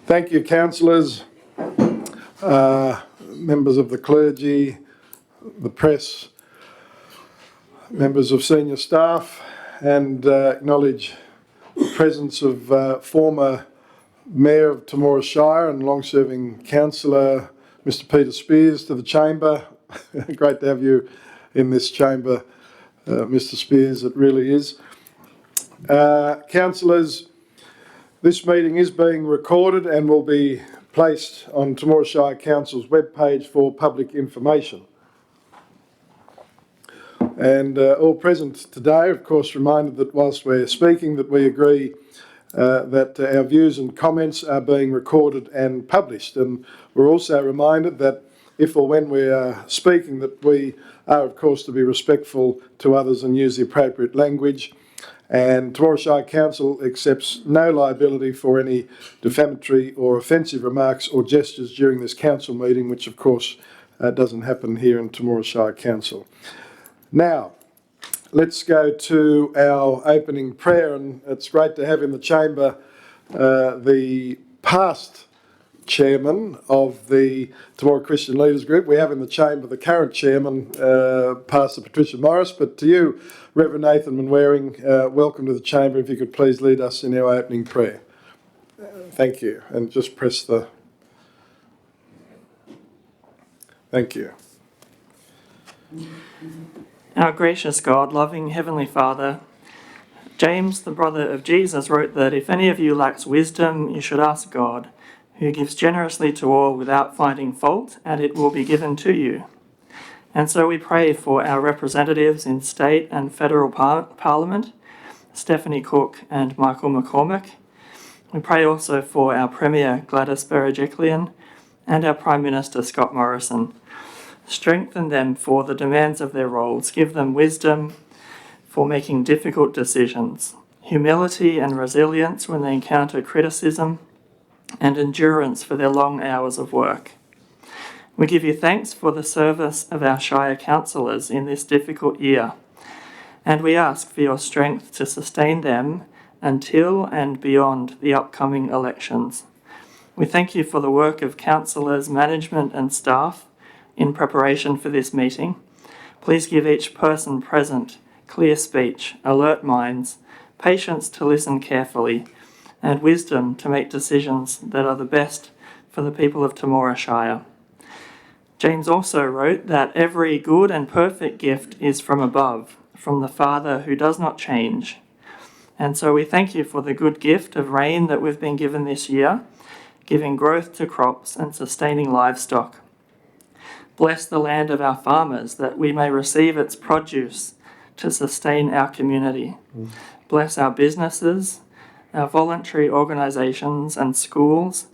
Thank you, councillors, members of the clergy, the press, members of senior staff, and acknowledge the presence of former Mayor of Temora Shire and long-serving councillor, Mr. Peter Spears, to the chamber. Great to have you in this chamber, Mr. Spears, it really is. Councillors, this meeting is being recorded and will be placed on Temora Shire Council's webpage for public information. And all present today, of course, reminded that whilst we're speaking, that we agree that our views and comments are being recorded and published. And we're also reminded that if or when we are speaking, that we are, of course, to be respectful to others and use the appropriate language. And Temora Shire Council accepts no liability for any defamatory or offensive remarks or gestures during this council meeting, which, of course, doesn't happen here in Temora Shire Council. Now, let's go to our opening prayer, and it's great to have in the chamber the past chairman of the Temora Christian Leaders Group. We have in the chamber the current chairman, Pastor Patricia Morris, but to you, Reverend Nathan Manwaring, welcome to the chamber. If you could please lead us in our opening prayer. Thank you, and just press the... Thank you. Our gracious God, loving Heavenly Father, James, the brother of Jesus, wrote that if any of you lacks wisdom, you should ask God, who gives generously to all without finding fault, and it will be given to you. And so we pray for our representatives in state and federal parliament, Stephanie Cook and Michael McCormack. We pray also for our Premier Gladys Berejiklian and our Prime Minister Scott Morrison. Strengthen them for the demands of their roles. Give them wisdom for making difficult decisions, humility and resilience when they encounter criticism, and endurance for their long hours of work. We give you thanks for the service of our Shire councillors in this difficult year, and we ask for your strength to sustain them until and beyond the upcoming elections. We thank you for the work of councillors, management and staff in preparation for this meeting. Please give each person present clear speech, alert minds, patience to listen carefully, and wisdom to make decisions that are the best for the people of Temora Shire. James also wrote that every good and perfect gift is from above, from the Father who does not change. And so we thank you for the good gift of rain that we've been given this year, giving growth to crops and sustaining livestock. Bless the land of our farmers, that we may receive its produce to sustain our community. Bless our businesses, our voluntary organisations and schools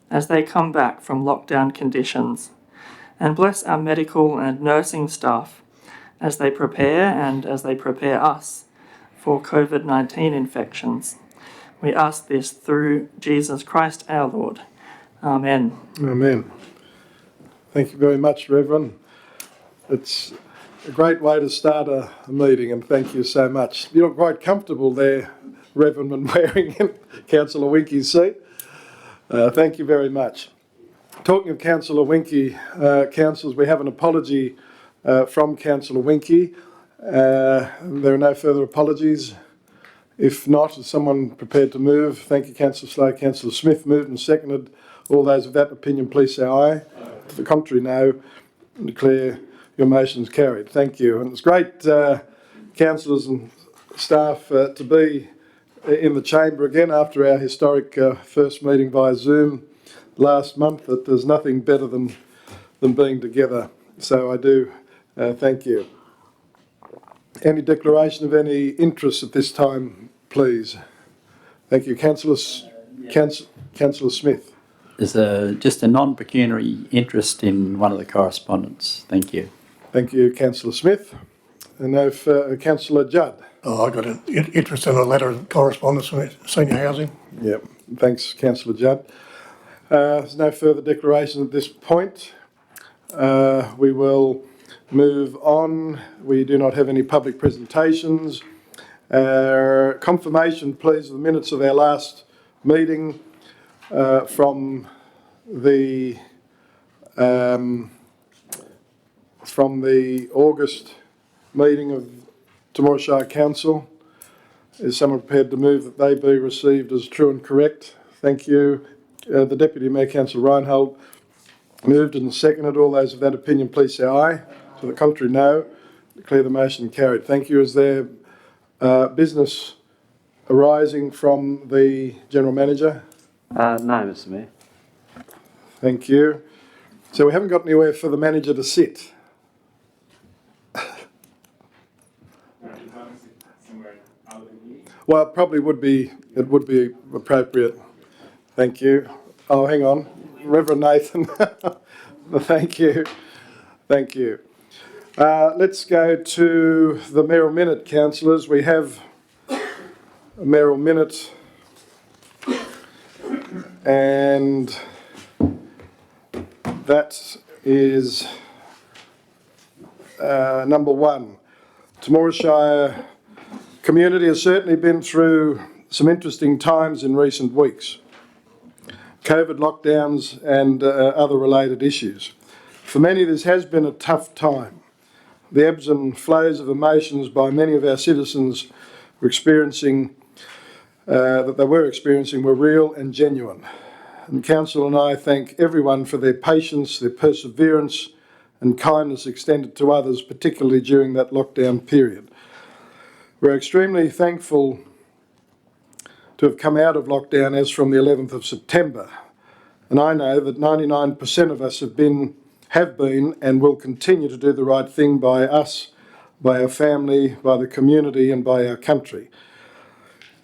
as they come back from lockdown conditions. And bless our medical and nursing staff as they prepare us for COVID-19 infections. We ask this through Jesus Christ our Lord. Amen. Amen. Thank you very much, Reverend. It's a great way to start a meeting, and thank you so much. You look quite comfortable there, Reverend, and wearing in Councillor Winky's seat. Thank you very much. Talking of Councillor Winky, councillors, we have an apology from Councillor Winky. There are no further apologies. If not, is someone prepared to move? Thank you, Councillor Slow. Councillor Smith moved and seconded. All those of that opinion, please say aye. To the contrary, no. Declare your motion's carried. Thank you. And it's great, councillors and staff, to be in the chamber again after our historic first meeting via Zoom last month. That there's nothing better than being together. So I do thank you. Any declaration of any interest at this time, please? Thank you. Councillor Smith. There's just a non-pecuniary interest in one of the correspondence. Thank you. Thank you, Councillor Smith. And now Councillor Judd. Oh, I got an interest in a letter of correspondence from senior housing. Yep. Thanks, Councillor Judd. There's no further declaration at this point. We will move on. We do not have any public presentations. Confirmation, please, of the minutes of our last meeting. from the August meeting of Temora Shire Council. Is someone prepared to move that they be received as true and correct? Thank you. The Deputy Mayor, Councillor Reinhold, moved and seconded. All those of that opinion, please say aye. To the contrary, no. Declare the motion carried. Thank you. Is there business arising from the General Manager? No, Mr. Mayor. Thank you. So we haven't got anywhere for the manager to sit. Well, it probably would be appropriate. Thank you. Oh, hang on. Reverend Nathan. Thank you. Thank you. Let's go to the mayoral minute, councillors. We have a mayoral minute, and that is number one. Temora Shire community has certainly been through some interesting times in recent weeks. COVID lockdowns and other related issues. For many, this has been a tough time. The ebbs and flows of emotions by many of our citizens were experiencing were real and genuine. And Council and I thank everyone for their patience, their perseverance and kindness extended to others, particularly during that lockdown period. We're extremely thankful to have come out of lockdown as from the 11th of September. And I know that 99% of us have been and will continue to do the right thing by us, by our family, by the community and by our country.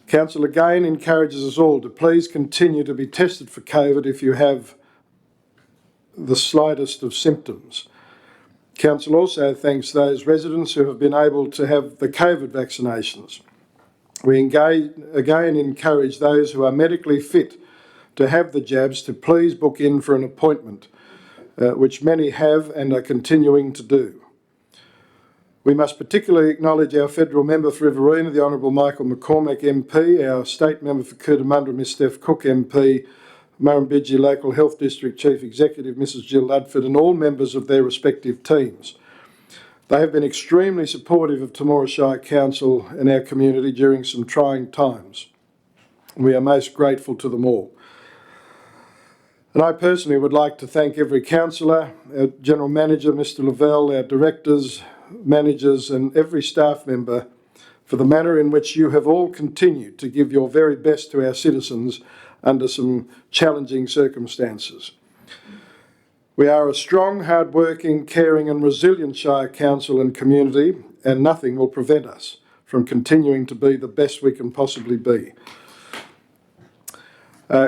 Council again encourages us all to please continue to be tested for COVID if you have the slightest of symptoms. Council also thanks those residents who have been able to have the COVID vaccinations. We again encourage those who are medically fit to have the jabs to please book in for an appointment, which many have and are continuing to do. We must particularly acknowledge our federal member for Riverina, the Honourable Michael McCormack MP, our state member for Cootamundra, Miss Steph Cook MP, Murrumbidgee Local Health District Chief Executive Mrs Jill Ludford and all members of their respective teams. They have been extremely supportive of Temora Shire Council and our community during some trying times. We are most grateful to them all. And I personally would like to thank every councillor, our General Manager, Mr Lavelle, our directors, managers and every staff member for the manner in which you have all continued to give your very best to our citizens under some challenging circumstances. We are a strong, hard-working, caring and resilient Shire Council and community, and nothing will prevent us from continuing to be the best we can possibly be.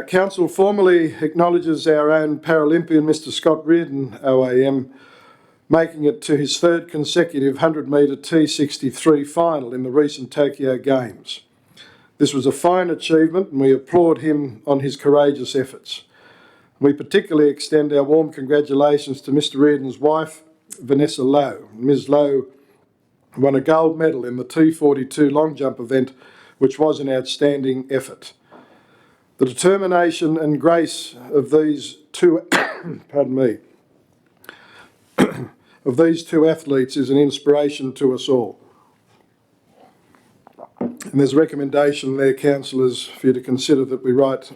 Council formally acknowledges our own Paralympian, Mr Scott Reardon, OAM, making it to his third consecutive 100-metre T63 final in the recent Tokyo Games. This was a fine achievement and we applaud him on his courageous efforts. We particularly extend our warm congratulations to Mr Reardon's wife, Vanessa Lowe. Ms Lowe won a gold medal in the T42 long jump event, which was an outstanding effort. The determination and grace of these two, of these two athletes is an inspiration to us all. And there's a recommendation there, councillors, for you to consider that we write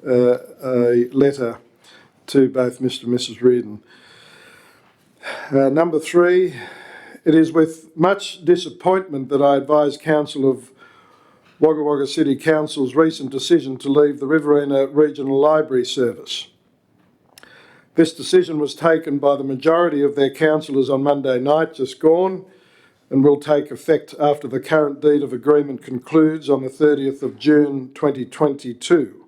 a letter to both Mr and Mrs Reardon. Number three, it is with much disappointment that I advise Council of Wagga Wagga City Council's recent decision to leave the Riverina Regional Library Service. This decision was taken by the majority of their councillors on Monday night, just gone, and will take effect after the current deed of agreement concludes on the 30th of June 2022.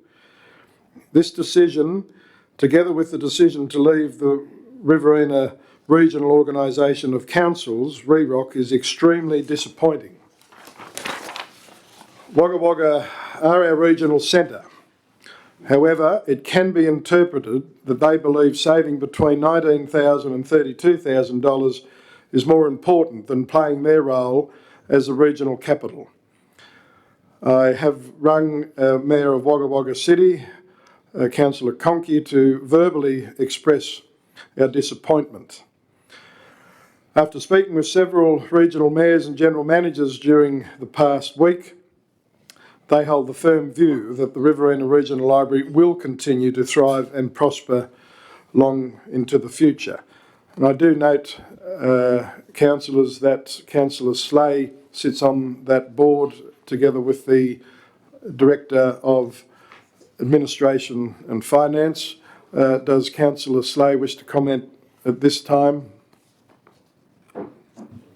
This decision, together with the decision to leave the Riverina Regional Organisation of Councils, REROC, is extremely disappointing. Wagga Wagga are our regional centre. However, it can be interpreted that they believe saving between $19,000 and $32,000 is more important than playing their role as a regional capital. I have rung Mayor of Wagga Wagga City Councillor Conkey to verbally express our disappointment. After speaking with several regional mayors and general managers during the past week, they hold the firm view that the Riverina Regional Library will continue to thrive and prosper long into the future. And I do note, councillors, that Councillor Slay sits on that board together with the Director of Administration and Finance. Does Councillor Slay wish to comment at this time?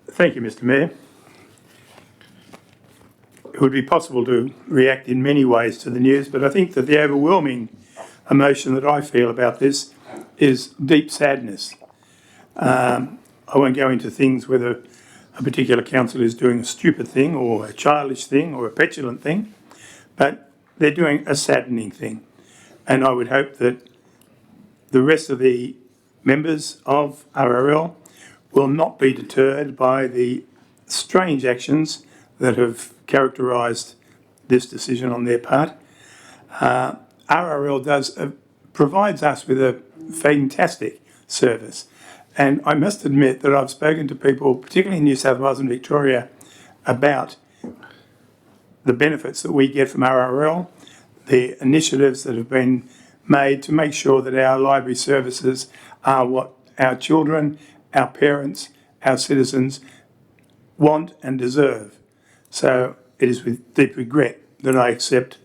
Thank you, Mr. Mayor. It would be possible to react in many ways to the news, but I think that the overwhelming emotion that I feel about this is deep sadness. I won't go into things whether a particular council is doing a stupid thing or a childish thing or a petulant thing, but they're doing a saddening thing. And I would hope that the rest of the members of RRL will not be deterred by the strange actions that have characterised this decision on their part. RRL provides us with a fantastic service. And I must admit that I've spoken to people, particularly in New South Wales and Victoria, about the benefits that we get from RRL, the initiatives that have been made to make sure that our library services are what our children, our parents, our citizens want and deserve. So it is with deep regret that I accept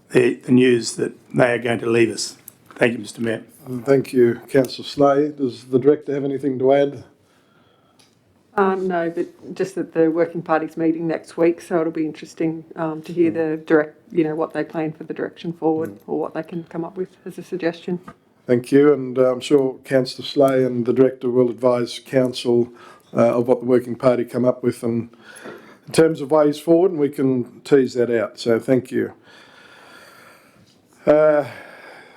the news that they are going to leave us. Thank you, Mr. Mayor. Thank you, Councillor Slay. Does the Director have anything to add? No, but just that the working party's meeting next week, so it'll be interesting to hear what they plan for the direction forward or what they can come up with as a suggestion. Thank you, and I'm sure Councillor Slay and the Director will advise Council of what the working party come up with and in terms of ways forward, and we can tease that out. So thank you.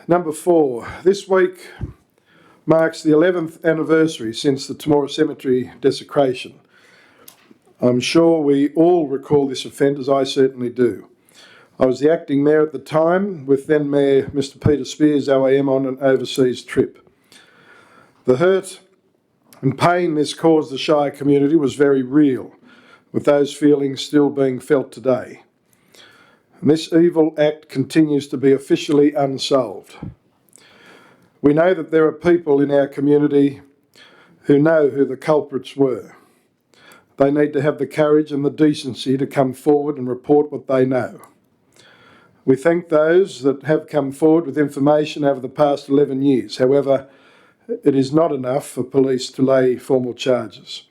Number 4. This week marks the 11th anniversary since the Temora Cemetery desecration. I'm sure we all recall this event, as I certainly do. I was the acting mayor at the time, with then Mayor Mr Peter Spears, OAM, on an overseas trip. The hurt and pain this caused the Shire community was very real, with those feelings still being felt today. And this evil act continues to be officially unsolved. We know that there are people in our community who know who the culprits were. They need to have the courage and the decency to come forward and report what they know. We thank those that have come forward with information over the past 11 years. However, it is not enough for police to lay formal charges.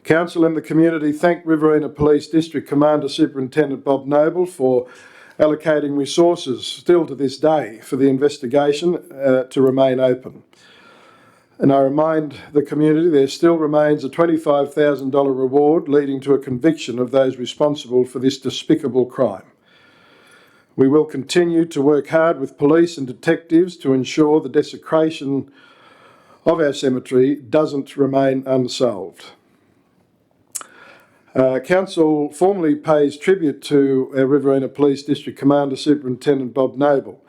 Council and the community thank Riverina Police District Commander Superintendent Bob Noble for allocating resources still to this day for the investigation to remain open. And I remind the community there still remains a $25,000 reward leading to a conviction of those responsible for this despicable crime. We will continue to work hard with police and detectives to ensure the desecration of our cemetery doesn't remain unsolved. Council formally pays tribute to our Riverina Police District Commander Superintendent Bob Noble.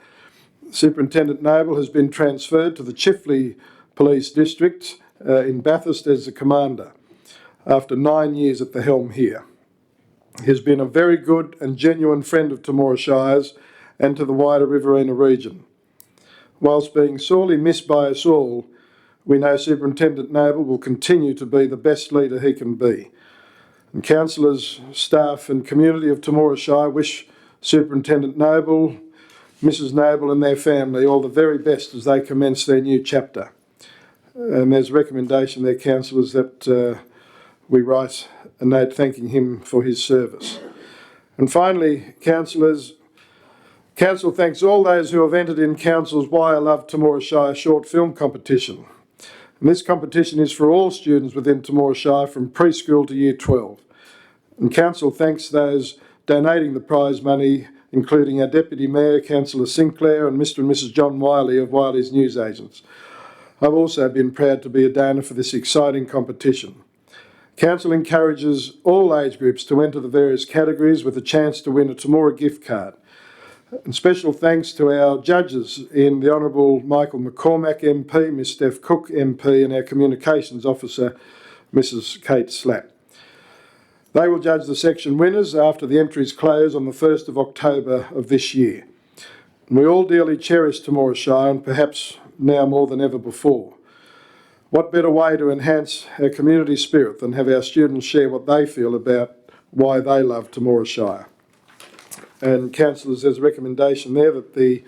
Superintendent Noble has been transferred to the Chifley Police District in Bathurst as the Commander after 9 years at the helm here. He has been a very good and genuine friend of Temora Shires and to the wider Riverina region. Whilst being sorely missed by us all, we know Superintendent Noble will continue to be the best leader he can be. And councillors, staff and community of Temora Shire wish Superintendent Noble, Mrs Noble and their family all the very best as they commence their new chapter. And there's a recommendation there, councillors, that we write a note thanking him for his service. And finally, councillors, Council thanks all those who have entered in Council's Why I Love Temora Shire short film competition. And this competition is for all students within Temora Shire from preschool to year 12. And Council thanks those donating the prize money, including our Deputy Mayor, Councillor Sinclair, and Mr and Mrs John Wiley of Wiley's Newsagents. I've also been proud to be a donor for this exciting competition. Council encourages all age groups to enter the various categories with a chance to win a Temora gift card. And special thanks to our judges in the Honourable Michael McCormack MP, Miss Steph Cook MP, and our Communications Officer, Mrs Kate Slapp. They will judge the section winners after the entries close on the 1st of October of this year. And we all dearly cherish Temora Shire, and perhaps now more than ever before. What better way to enhance our community spirit than have our students share what they feel about why they love Temora Shire? And councillors, there's a recommendation there that the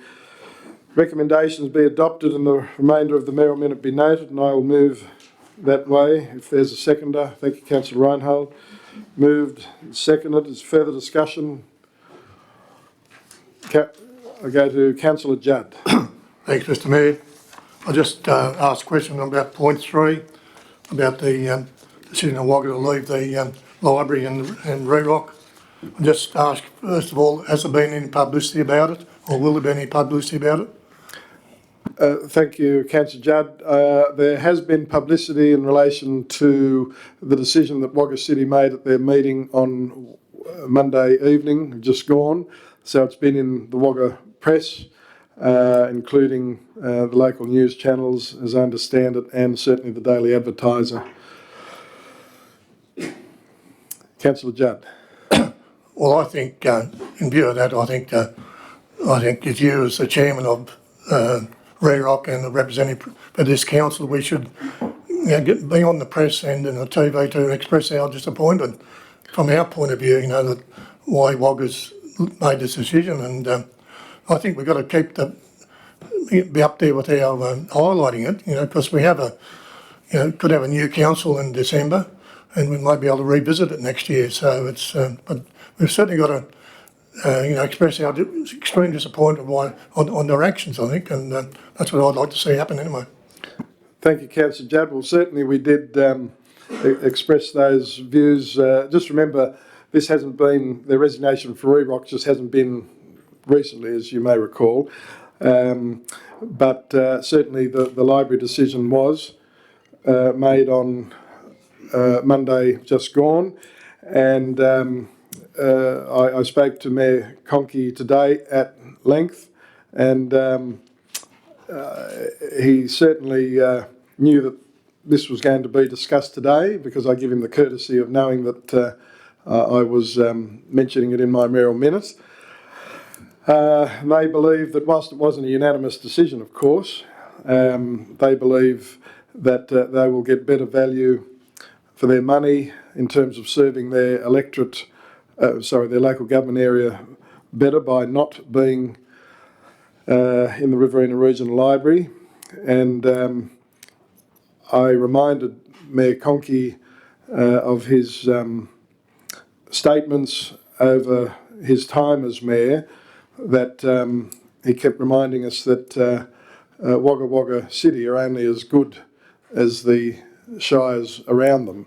recommendations be adopted and the remainder of the mayoral minute be noted, and I will move that way. If there's a seconder, thank you, Councillor Reinhold. Moved, seconded. Is further discussion? I go to Councillor Judd. Thanks, Mr Mayor. I just asked a question about point 3, about the decision of Wagga to leave the library and Rerock. I just ask, first of all, has there been any publicity about it, or will there be any publicity about it? Thank you, Councillor Judd. There has been publicity in relation to the decision that Wagga City made at their meeting on Monday evening, just gone. So it's been in the Wagga press, including the local news channels, as I understand it, and certainly the Daily Advertiser. Councillor Judd. Well, I think, in view of that, I think as you as the chairman of Rerock and the representative for this council, we should be on the press and in the TV to express our disappointment from our point of view, that why Wagga's made this decision. And I think we've got to be up there with our highlighting it, because we have could have a new council in December, and we might be able to revisit it next year. So it's, but we've certainly got to, express our extreme disappointment on their actions, I think, and that's what I'd like to see happen anyway. Thank you, Councillor Judd. Well, certainly we did express those views. Just remember, this hasn't been, the resignation for Rerock just hasn't been recently, as you may recall. But certainly the library decision was made on Monday just gone, and I spoke to Mayor Conkey today at length, and he certainly knew that this was going to be discussed today, because I give him the courtesy of knowing that I was mentioning it in my mayoral minutes. They believe that whilst it wasn't a unanimous decision, of course, they believe that they will get better value for their money in terms of serving their electorate, their local government area better by not being in the Riverina Regional Library. And I reminded Mayor Conkey of his statements over his time as mayor, that he kept reminding us that Wagga Wagga City are only as good as the shires around them.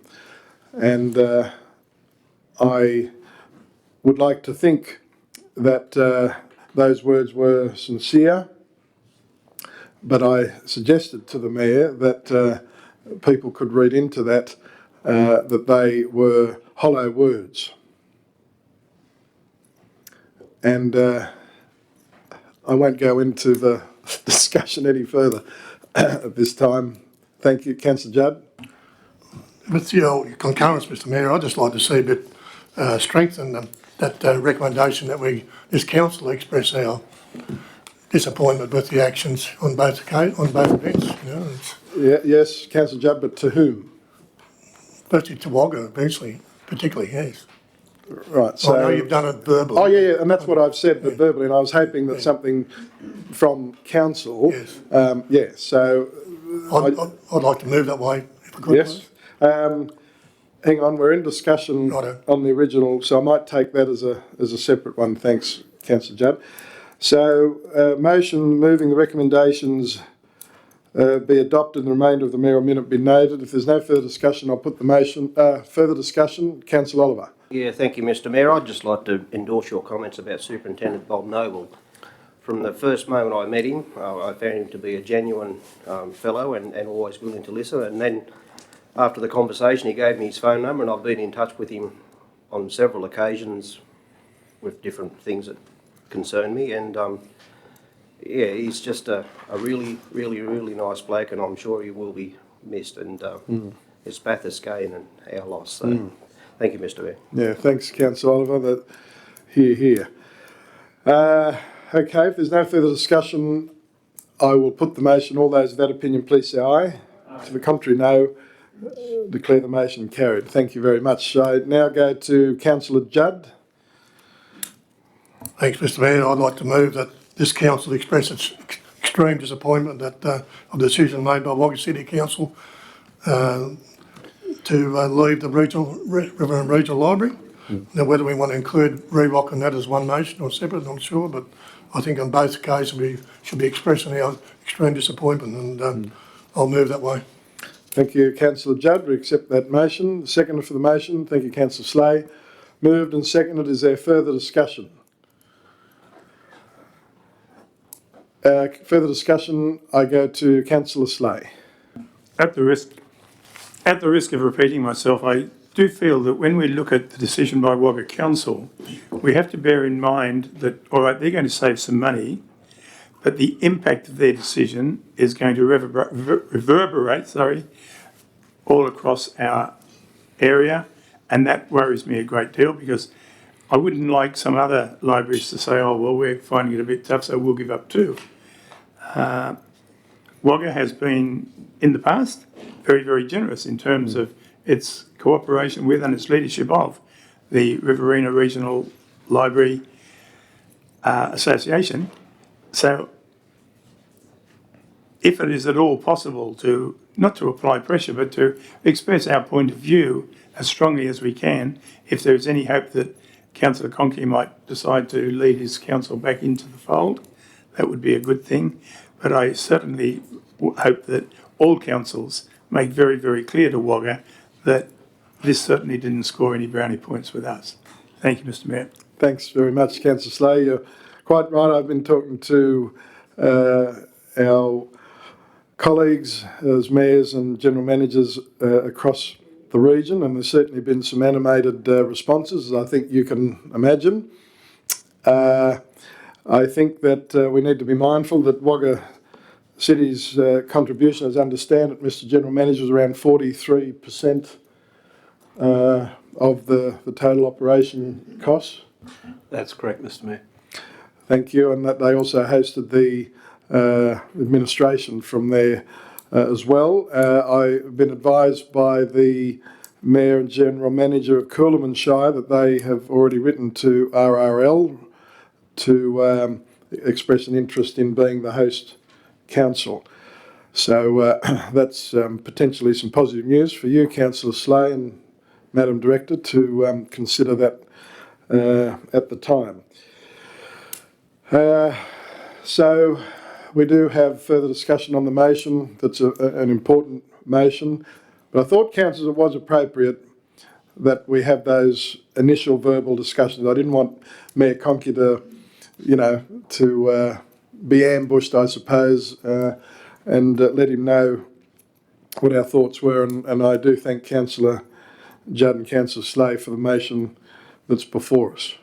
And I would like to think that those words were sincere, but I suggested to the mayor that people could read into that that they were hollow words. And I won't go into the discussion any further at this time. Thank you, Councillor Judd. With your concurrence, Mr Mayor, I'd just like to see a bit strengthen that recommendation that this council express our disappointment with the actions on both events. Yes, Councillor Judd, but to whom? Firstly to Wagga, eventually, particularly, yes. Right, so... I know you've done it verbally. Oh, yeah, and that's what I've said, but verbally, and I was hoping that something from council... Yes. So... I'd like to move that way, if I could. Yes. Hang on, we're in discussion on the original, so I might take that as a separate one. Thanks, Councillor Judd. So, motion moving the recommendations be adopted and the remainder of the mayoral minute be noted. If there's no further discussion, I'll put the motion. Further discussion, Councillor Oliver. Yeah, thank you, Mr Mayor. I'd just like to endorse your comments about Superintendent Bob Noble. From the first moment I met him, I found him to be a genuine fellow and always willing to listen. And then after the conversation, he gave me his phone number, and I've been in touch with him on several occasions with different things that concern me. And yeah, he's just a really, really, really nice bloke, and I'm sure he will be missed. And it's Bathurst gain and our loss. So thank you, Mr. Mayor. Yeah, thanks, Councillor Oliver. Here. Okay, if there's no further discussion, I will put the motion. All those of that opinion, please say aye. To the contrary, no. Declare the motion carried. Thank you very much. I now go to Councillor Judd. Thanks, Mr. Mayor. I'd like to move that this council express its extreme disappointment at a decision made by Wagga City Council to leave the Riverina Regional Library. Now, whether we want to include REROC in that as one motion or separate, I'm not sure, but I think on both cases we should be expressing our extreme disappointment, and I'll move that way. Thank you, Councillor Judd. We accept that motion. Seconder for the motion. Thank you, Councillor Slay. Moved and seconded. Is there further discussion? Further discussion, I go to Councillor Slay. At the risk of repeating myself, I do feel that when we look at the decision by Wagga Council, we have to bear in mind that, all right, they're going to save some money, but the impact of their decision is going to reverberate all across our area, and that worries me a great deal, because I wouldn't like some other libraries to say, oh, well, we're finding it a bit tough, so we'll give up too. Wagga has been, in the past, very, very generous in terms of its cooperation with and its leadership of the Riverina Regional Library Association. So if it is at all possible to, not to apply pressure, but to express our point of view as strongly as we can, if there is any hope that Councillor Conkey might decide to lead his council back into the fold, that would be a good thing. But I certainly hope that all councils make very, very clear to Wagga that this certainly didn't score any brownie points with us. Thank you, Mr. Mayor. Thanks very much, Councillor Slay. You're quite right. I've been talking to our colleagues as mayors and general managers across the region, and there's certainly been some animated responses, as I think you can imagine. I think that we need to be mindful that Wagga City's contribution, as I understand it, Mr. General Manager, is around 43% of the total operation costs. That's correct, Mr. Mayor. Thank you, and that they also hosted the administration from there as well. I've been advised by the Mayor and General Manager of Coolaman Shire that they have already written to RRL to express an interest in being the host council. So that's potentially some positive news for you, Councillor Slay and Madam Director, to consider that at the time. So we do have further discussion on the motion. That's an important motion. But I thought, councillors, it was appropriate that we have those initial verbal discussions. I didn't want Mayor Conkey to, to be ambushed, I suppose, and let him know what our thoughts were. And I do thank Councillor Judd and Councillor Slay for the motion that's before us.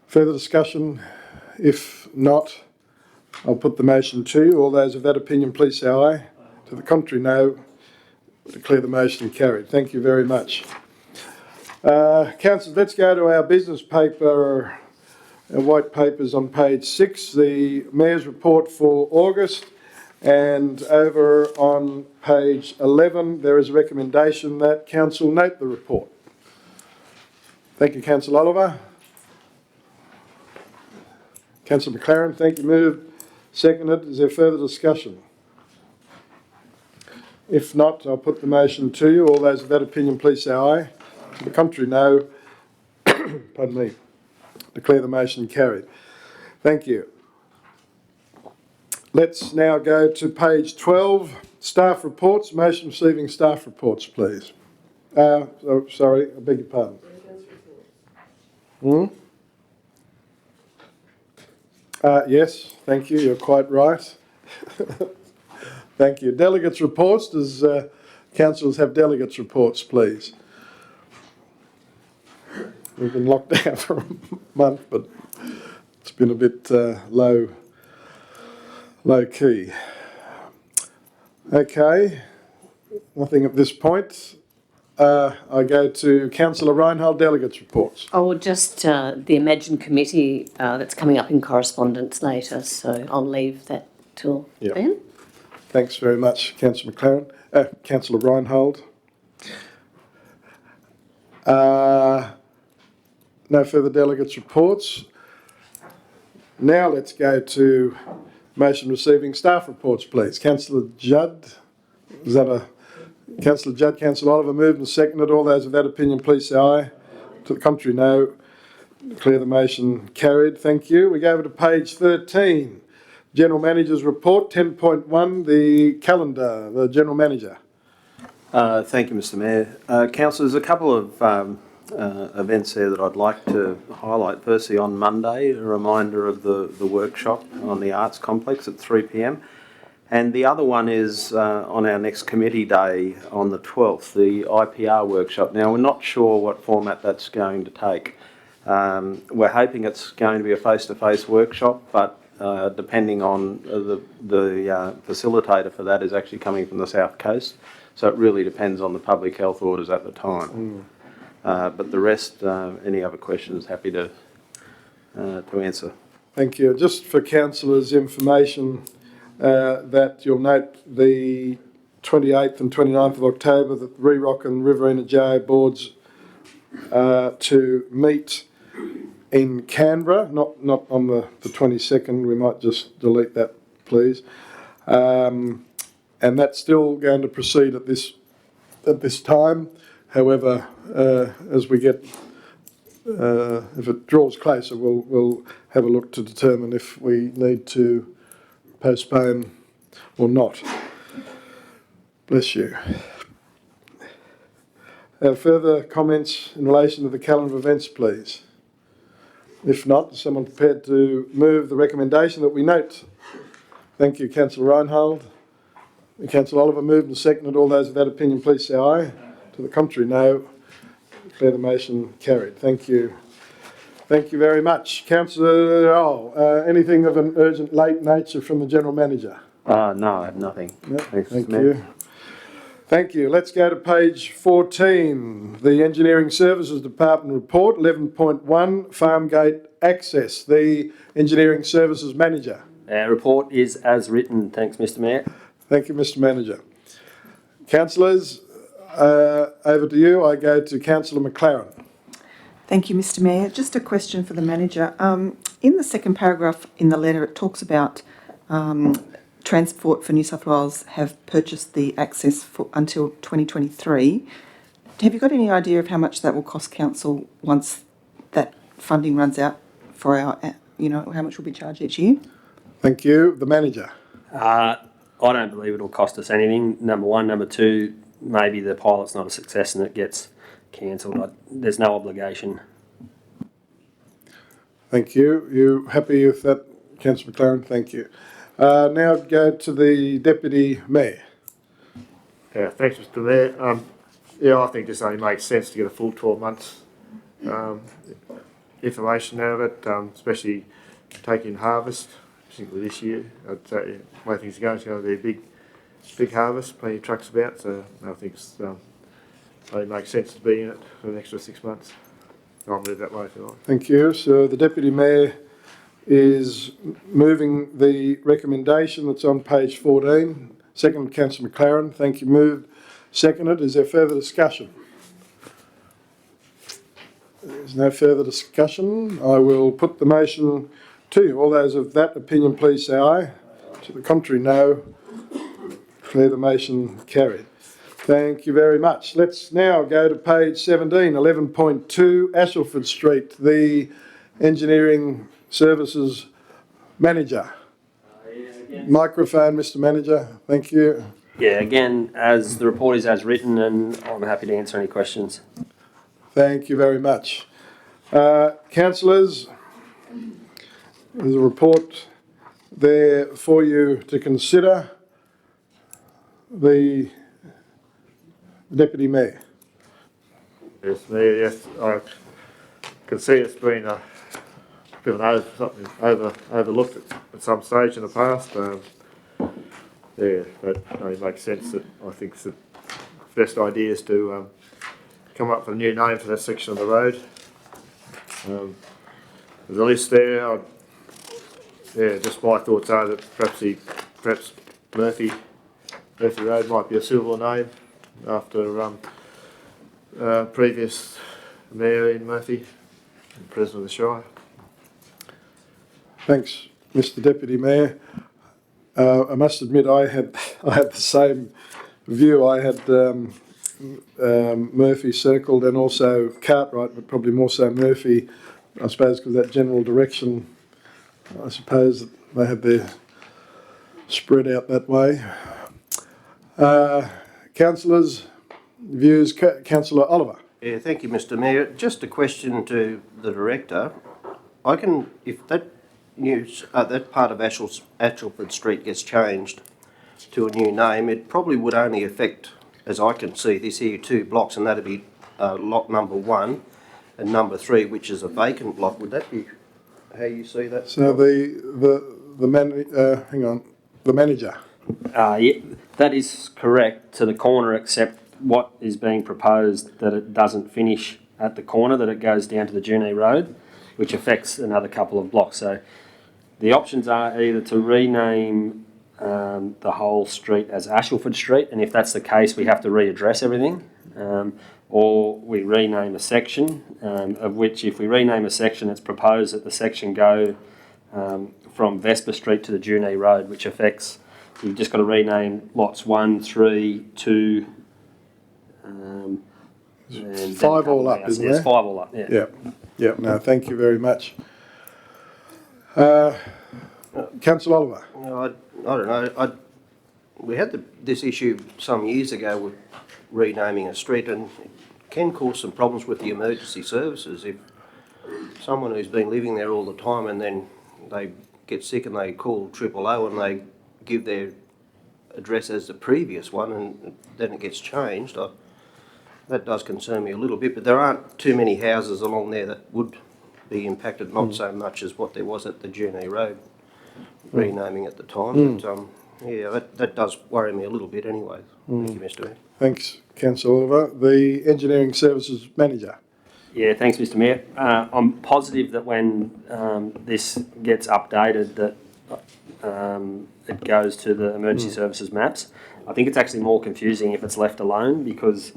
Further discussion? If not, I'll put the motion to you. All those of that opinion, please say aye. To the contrary, no. Declare the motion carried. Thank you very much. Councillors, let's go to our business paper, our white papers on page 6, the Mayor's report for August. And over on page 11, there is a recommendation that Council note the report. Thank you, Councillor Oliver. Councillor McLaren, thank you. Moved. Seconded. Is there further discussion? If not, I'll put the motion to you. All those of that opinion, please say aye. To the contrary, no. Pardon me. Declare the motion carried. Thank you. Let's now go to page 12, staff reports. Motion receiving staff reports, please. Sorry, I beg your pardon. Yes, thank you. You're quite right. Thank you. Delegates' reports. Does councillors have delegates' reports, please? We've been locked down for a month, but It's been a bit low key. Okay, nothing at this point. I go to Councillor Reinhold Delegates reports. Oh, just the Imagine committee that's coming up in correspondence later, so I'll leave that till Yep. then. Thanks very much, Councillor Councillor Reinhold. No further delegates reports. Now let's go to motion receiving staff reports, please. Councillor Judd, is that a Councillor Judd? Councillor Oliver moved and seconded. All those of that opinion, please say aye. To the contrary, no. Declare the motion carried. Thank you. We go over to page 13. General Manager's report, 10.1, the calendar, the General Manager. Thank you, Mr. Mayor. Council, there's a couple of events there that I'd like to highlight. Firstly, on Monday, a reminder of the workshop on the Arts Complex at 3 p.m. And the other one is on our next committee day on the 12th, the IPR workshop. Now, we're not sure what format that's going to take. We're hoping it's going to be a face-to-face workshop, but depending on the facilitator for that is actually coming from the South Coast. So it really depends on the public health orders at the time. But the rest, any other questions, happy to answer. Thank you. Just for councillors' information, that you'll note the 28th and 29th of October that the Rerock and Riverina JA boards to meet in Canberra, not on the 22nd. We might just delete that, please. And that's still going to proceed at this time. However, as we get, if it draws closer, we'll have a look to determine if we need to postpone or not. Bless you. Further comments in relation to the calendar of events, please? If not, is someone prepared to move the recommendation that we note? Thank you, Councillor Reinhold. Councillor Oliver moved and seconded. All those of that opinion, please say aye. To the contrary, no. Declare the motion carried. Thank you. Thank you very much. Councillor, anything of an urgent late nature from the General Manager? No, I have nothing. No, Thanks, thank Mayor. you. Thank you. Let's go to page 14, the Engineering Services Department report, 11.1, Farmgate Access, the Engineering Services Manager. Our report is as written. Thanks, Mr. Mayor. Thank you, Mr. Manager. Councillors, over to you. I go to Councillor McLaren. Thank you, Mr. Mayor. Just a question for the manager. In the second paragraph in the letter, it talks about Transport for New South Wales have purchased the access for until 2023. Have you got any idea of how much that will cost council once that funding runs out for our, how much will be charged each year? Thank you. The manager. I don't believe it'll cost us anything. Number one. Number two, maybe the pilot's not a success and it gets cancelled. There's no obligation. Thank you. You happy with that, Councillor McLaren? Thank you. Now go to the Deputy Mayor. Yeah, thanks, Mr. Mayor. I think this only makes sense to get a full 12 months information out of it, especially taking harvest, particularly this year. I'd say the way things are going, it's going to be a big harvest, plenty of trucks about, so I think it only makes sense to be in it for an extra 6 months. I'll move that way if you like. Thank you. So the Deputy Mayor is moving the recommendation that's on page 14. Second, Councillor McLaren. Thank you. Moved. Seconded. Is there further discussion? There's no further discussion. I will put the motion to you. All those of that opinion, please say aye. To the contrary, no. Declare the motion carried. Thank you very much. Let's now go to page 17, 11.2, Ashleford Street, the Engineering Services Manager. Microphone, Mr. Manager. Thank you. Yeah, again, as the report is as written, and I'm happy to answer any questions. Thank you very much. Councillors, there's a report there for you to consider. The Deputy Mayor. Yes, Mayor, yes, I can see it's been bit of something overlooked at some stage in the past. Yeah, that only makes sense. That I think the best idea is to come up with a new name for that section of the road. There's a list there. Yeah, just my thoughts are that perhaps Murphy Road might be a suitable name after previous mayor in Murphy and president of the Shire. Thanks, Mr. Deputy Mayor. I must admit I had the same view. I had Murphy circled and also Cartwright, but probably more so Murphy, I suppose, because that general direction, I suppose they have their spread out that way. Councillors, views. Councillor Oliver. Yeah, thank you, Mr. Mayor. Just a question to the director. If that that part of Ashford Street gets changed to a new name, it probably would only affect, as I can see this here, 2 blocks, and that'd be lot number 1 and number 3, which is a vacant block. Would that be how you see that? So the manager. Yeah, that is correct to the corner, except what is being proposed that it doesn't finish at the corner, that it goes down to the Junee Road, which affects another couple of blocks. So the options are either to rename the whole street as Ashleford Street, and if that's the case, we have to readdress everything, or we rename a section, of which if we rename a section, it's proposed that the section go from Vesper Street to the Junee Road, which affects, we've just got to rename lots 1, 3, 2, and 5 all up, isn't there? Yes, 5 all up, yeah. Yeah, yeah. No, thank you very much. Councillor Oliver. I don't know. We had this issue some years ago with renaming a street, and it can cause some problems with the emergency services. If someone who's been living there all the time and then they get sick and they call 000 and they give their address as the previous one and then it gets changed, that does concern me a little bit. But there aren't too many houses along there that would be impacted, not so much as what there was at the Junee Road renaming at the time. But yeah, that does worry me a little bit anyway. Thank you, Mr. Mayor. Thanks, Councillor Oliver. The Engineering Services Manager. Yeah, thanks, Mr. Mayor. I'm positive that when this gets updated, that it goes to the emergency services maps. I think it's actually more confusing if it's left alone, because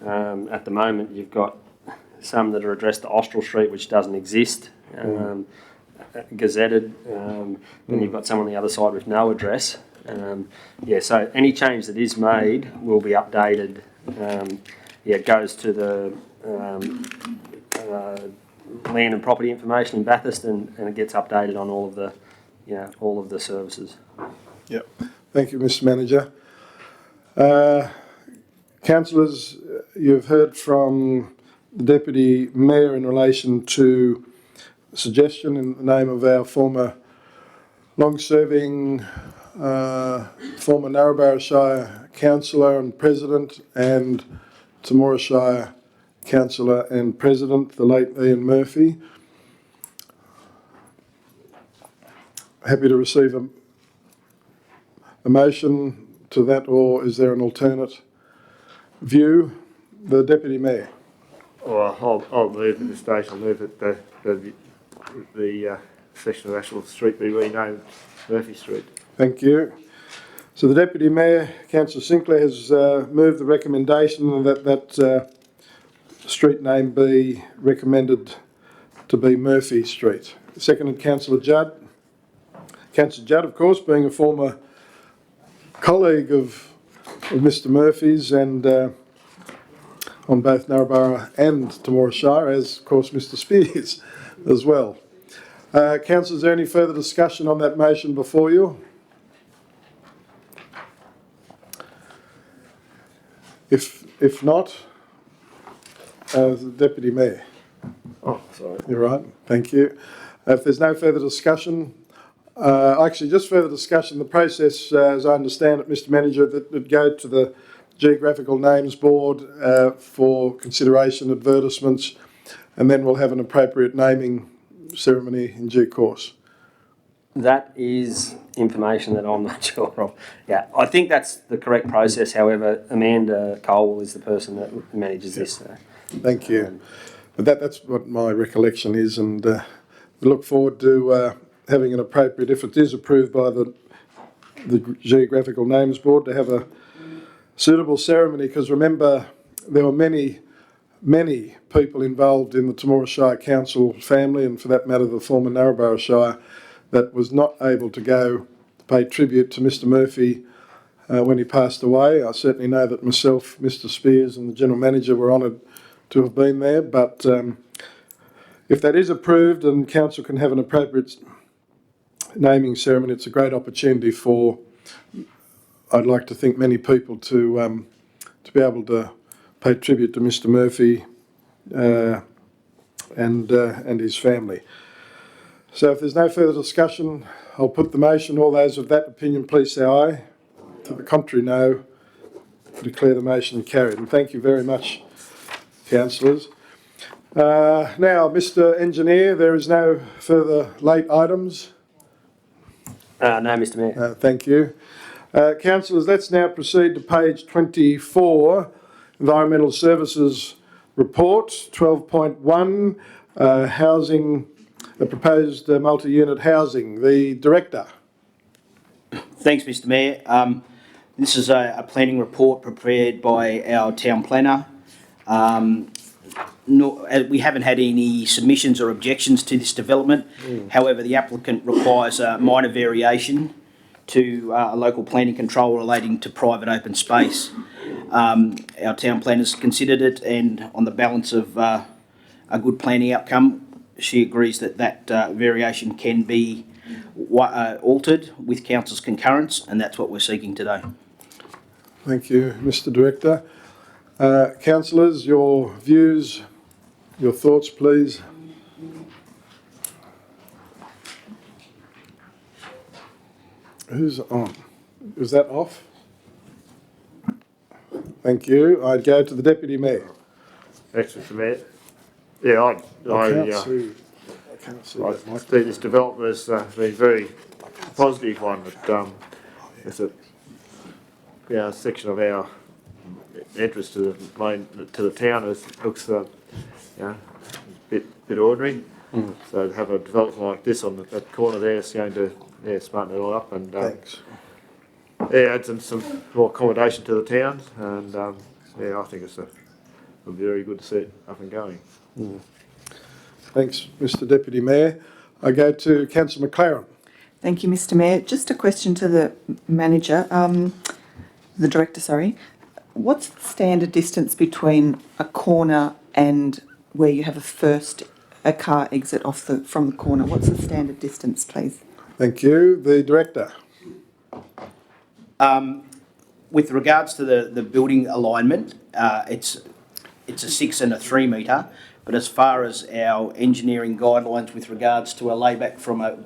at the moment you've got some that are addressed to Austral Street, which doesn't exist, gazetted. Then you've got some on the other side with no address. Yeah, so any change that is made will be updated. Yeah, it goes to the land and property information in Bathurst, and it gets updated on all of the services. Yep. Thank you, Mr. Manager. Councillors, you've heard from the Deputy Mayor in relation to a suggestion in the name of our former long-serving former Narrabri Shire Councillor and President, and Temora Shire Councillor and President, the late Ian Murphy. Happy to receive a motion to that, or is there an alternate view? The Deputy Mayor. Well, I'll move at this stage. I'll move that the section of Ashford Street be renamed Murphy Street. Thank you. So the Deputy Mayor, Councillor Sinclair, has moved the recommendation that street name be recommended to be Murphy Street. Seconded, Councillor Judd. Councillor Judd, of course, being a former colleague of Mr. Murphy's and on both Narrabri and Temora Shire, as of course Mr. Spears as well. Councillors, is there any further discussion on that motion before you? If not, the Deputy Mayor. Oh, sorry. You're right, thank you. If there's no further discussion, actually just further discussion, the process, as I understand it, Mr. Manager, that would go to the Geographical Names Board for consideration, advertisements, and then we'll have an appropriate naming ceremony in due course. That is information that I'm not sure of. Yeah, I think that's the correct process. However, Amanda Cole is the person that manages this. Thank you. But that's what my recollection is, and we look forward to having an appropriate, if it is approved by the Geographical Names Board, to have a suitable ceremony, because remember, there were many people involved in the Temora Shire Council family, and for that matter the former Narrabri Shire, that was not able to go to pay tribute to Mr Murphy when he passed away. I certainly know that myself, Mr Spears and the General Manager were honoured to have been there, but if that is approved and Council can have an appropriate naming ceremony, it's a great opportunity for, I'd like to think, many people to be able to pay tribute to Mr Murphy and his family. So if there's no further discussion, I'll put the motion. All those of that opinion, please say aye. To the contrary, no. Declare the motion carried. And thank you very much, councillors. Now, Mr Engineer, there is no further late items. No, Mr Mayor. Thank you. Councillors, let's now proceed to page 24, Environmental Services Report, 12.1, Housing, proposed multi-unit housing. The Director. Thanks, Mr Mayor. This is a planning report prepared by our town planner. We haven't had any submissions or objections to this development. However, the applicant requires a minor variation to a local planning control relating to private open space. Our town planner's considered it, and on the balance of a good planning outcome, she agrees that variation can be altered with council's concurrence, and that's what we're seeking today. Thank you, Mr Director. Councillors, your views, your thoughts, please. Who's on? Is that off? Thank you. I'd go to the Deputy Mayor. Thanks, Mr Mayor. Yeah, I see this development as being a very positive one. It's a section of our entrance to the town looks a bit ordinary. So to have a development like this on that corner there is going to smarten it all up and add some more accommodation to the town. And I think it's a very good to see it up and going. Thanks, Mr Deputy Mayor. I go to Councillor McLaren. Thank you, Mr Mayor. Just a question to the manager, the director, sorry. What's the standard distance between a corner and where you have a car exit from the corner? What's the standard distance, please? Thank you. The Director. With regards to the building alignment, it's a 6 and a 3 metre, but as far as our engineering guidelines with regards to a layback from a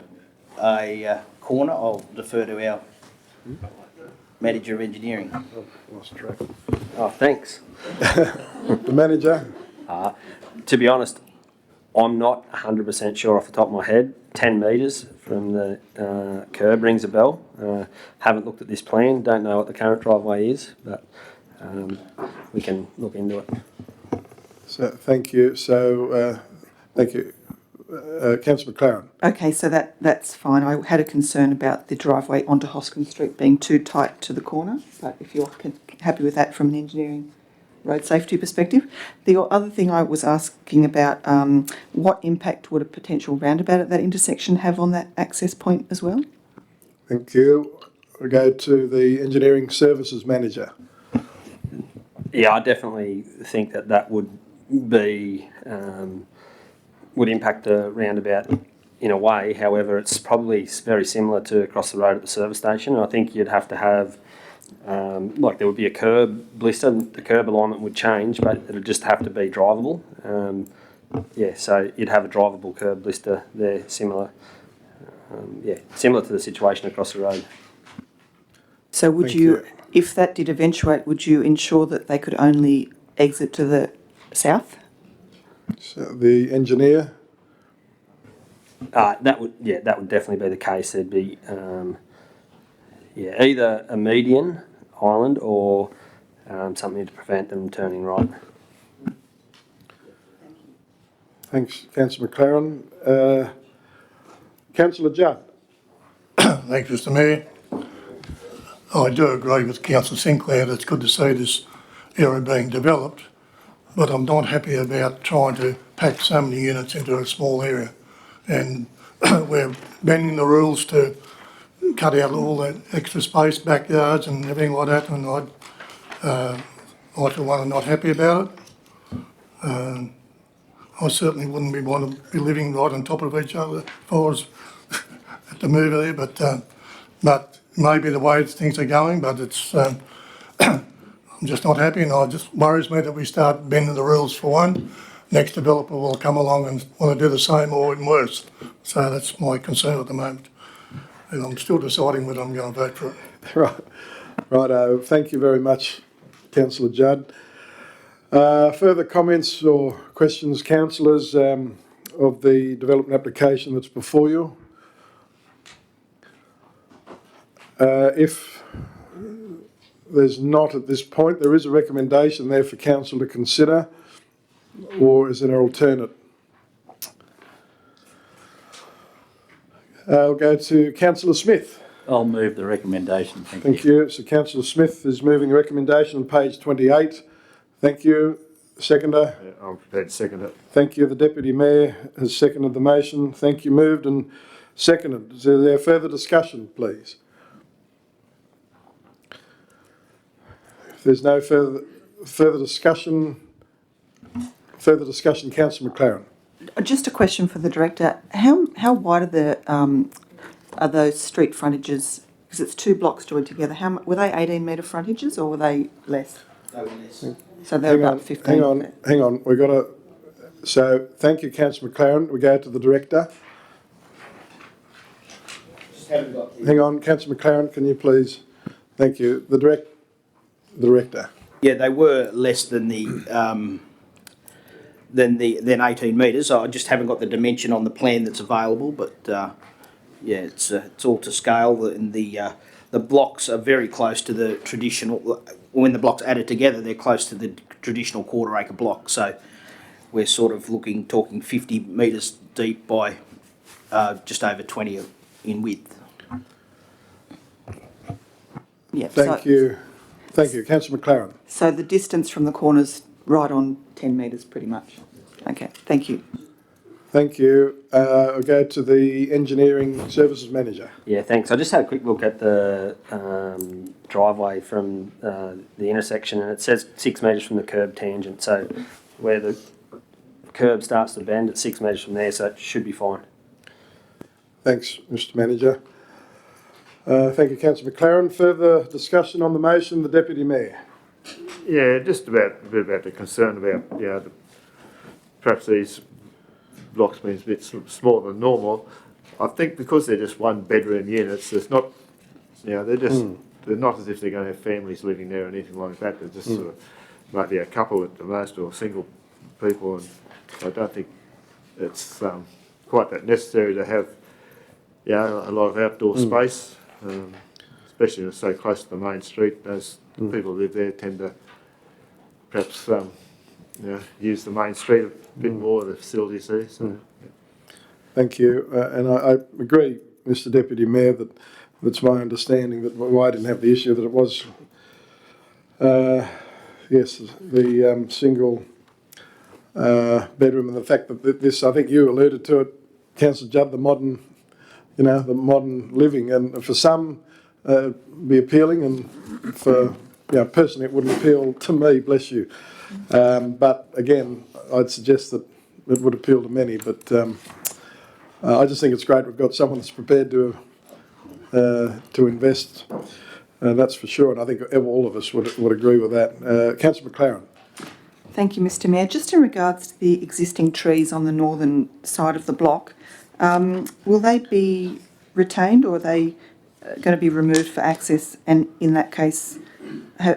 corner, I'll defer to our Manager of Engineering. Lost track. Oh, thanks. The Manager. To be honest, I'm not 100% sure off the top of my head. 10 metres from the curb rings a bell. Haven't looked at this plan, don't know what the current driveway is, but we can look into it. So, thank you. So, thank you. Councillor McLaren. Okay, so that's fine. I had a concern about the driveway onto Hoskins Street being too tight to the corner, but if you're happy with that from an engineering road safety perspective. The other thing I was asking about, what impact would a potential roundabout at that intersection have on that access point as well? Thank you. We go to the Engineering Services Manager. Yeah, I definitely think that would be would impact the roundabout in a way. However, it's probably very similar to across the road at the service station. I think you'd have to have there would be a curb blister. The curb alignment would change, but it would just have to be drivable. So you'd have a drivable curb blister there, similar to the situation across the road. So would you, if that did eventuate, would you ensure that they could only exit to the south? So the Engineer. That would definitely be the case. There'd be either a median island or something to prevent them turning right. Thanks, Councillor McLaren. Councillor Judd. Thanks, Mr Mayor. I do agree with Councillor Sinclair that it's good to see this area being developed, but I'm not happy about trying to pack so many units into a small area. And we're bending the rules to cut out all that extra space, backyards and everything like that, and I for one am not happy about it. I certainly wouldn't want to be living right on top of each other if I was at the move there, but maybe the way things are going, but it's I'm just not happy, and it just worries me that we start bending the rules for one. Next developer will come along and want to do the same or even worse. So that's my concern at the moment. And I'm still deciding whether I'm going to vote for it. Righto. Thank you very much, Councillor Judd. Further comments or questions, councillors, of the development application that's before you? If there's not at this point, there is a recommendation there for council to consider, or is there an alternate? I'll go to Councillor Smith. I'll move the recommendation. Thank you. Thank you. So Councillor Smith is moving the recommendation on page 28. Thank you. Seconder? Yeah, I'm prepared to second it. Thank you. The Deputy Mayor has seconded the motion. Thank you. Moved and seconded. Is there further discussion, please? If there's no further discussion, Councillor McLaren. Just a question for the director. How wide are those street frontages? Because it's 2 blocks joined together. Were they 18-metre frontages or were they less? They were less. So they're about 15. Hang on. We've got to. So thank you, Councillor McLaren. We go to the director. Just haven't got the... Hang on, Councillor McLaren. Can you please? Thank you. The director. Yeah, they were less than than 18 metres. I just haven't got the dimension on the plan that's available, but yeah, it's all to scale, and the blocks are very close to the traditional. When the blocks added together, they're close to the traditional quarter-acre block. So we're sort of talking 50 metres deep by just over 20 in width. Yeah. Thank you. Thank you, Councillor McLaren. So the distance from the corner's right on 10 metres, pretty much. Okay. Thank you. Thank you. I'll go to the Engineering Services Manager. Yeah, thanks. I just had a quick look at the driveway from the intersection, and it says 6 metres from the curb tangent. So where the curb starts to bend, it's 6 metres from there, so it should be fine. Thanks, Mr Manager. Thank you, Councillor McLaren. Further discussion on the motion, the Deputy Mayor. Yeah, just a bit about the concern about, perhaps these blocks being a bit smaller than normal. I think because they're just 1-bedroom units, there's not, they're not as if they're going to have families living there or anything like that. They're just sort of maybe a couple at the most, or single people, and I don't think it's quite that necessary to have, a lot of outdoor space, especially when it's so close to the main street. Those people who live there tend to perhaps use the main street a bit more of the facilities there. So. Thank you. And I agree, Mr Deputy Mayor, that's my understanding that why I didn't have the issue, that it was, yes, the single bedroom, and the fact that this, I think you alluded to it, Councillor Judd, the modern living, and for some be appealing, and for personally it wouldn't appeal to me, bless you. But again, I'd suggest that it would appeal to many. But I just think it's great we've got someone that's prepared to invest. That's for sure, and I think all of us would agree with that. Councillor McLaren. Thank you, Mr Mayor. Just in regards to the existing trees on the northern side of the block, will they be retained, or are they going to be removed for access? And in that case,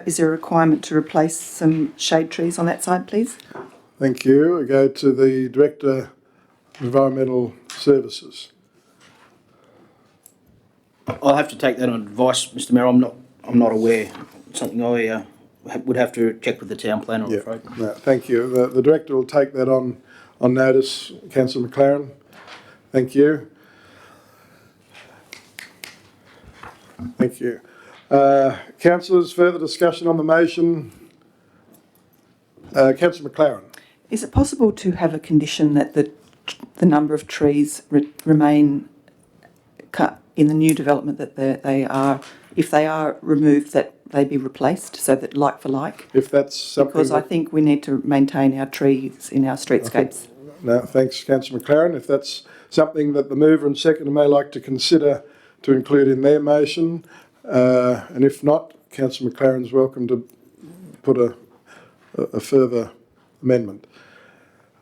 is there a requirement to replace some shade trees on that side, please? Thank you. I go to the Director Environmental Services. I'll have to take that on advice, Mr Mayor. I'm not aware. Something I would have to check with the town planner, I'm afraid. No, thank you. The Director will take that on notice. Councillor McLaren. Thank you. Thank you. Councillors, further discussion on the motion? Councillor McLaren. Is it possible to have a condition that the number of trees remain cut in the new development, that they are, if they are removed, that they be replaced, so that like for like? If that's something... Because I think we need to maintain our trees in our streetscapes. No, thanks, Councillor McLaren. If that's something that the mover and seconder may like to consider to include in their motion, and if not, Councillor McLaren's welcome to put a further amendment.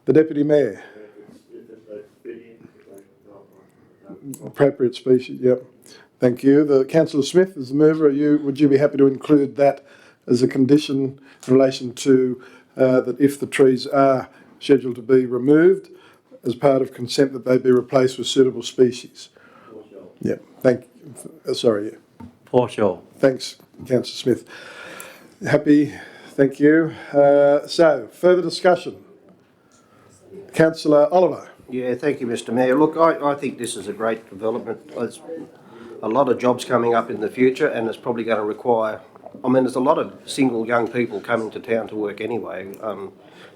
The Deputy Mayor. Appropriate species, yep. Thank you. The Councillor Smith, as the mover, would you be happy to include that as a condition in relation to that if the trees are scheduled to be removed, as part of consent, that they be replaced with suitable species? Yeah, thank you. Sorry, yeah. For sure. Thanks, Councillor Smith. Happy, thank you. So, further discussion. Councillor Oliver. Yeah, thank you, Mr Mayor. Look, I think this is a great development. There's a lot of jobs coming up in the future, and it's probably going to require... I mean, there's a lot of single young people coming to town to work anyway,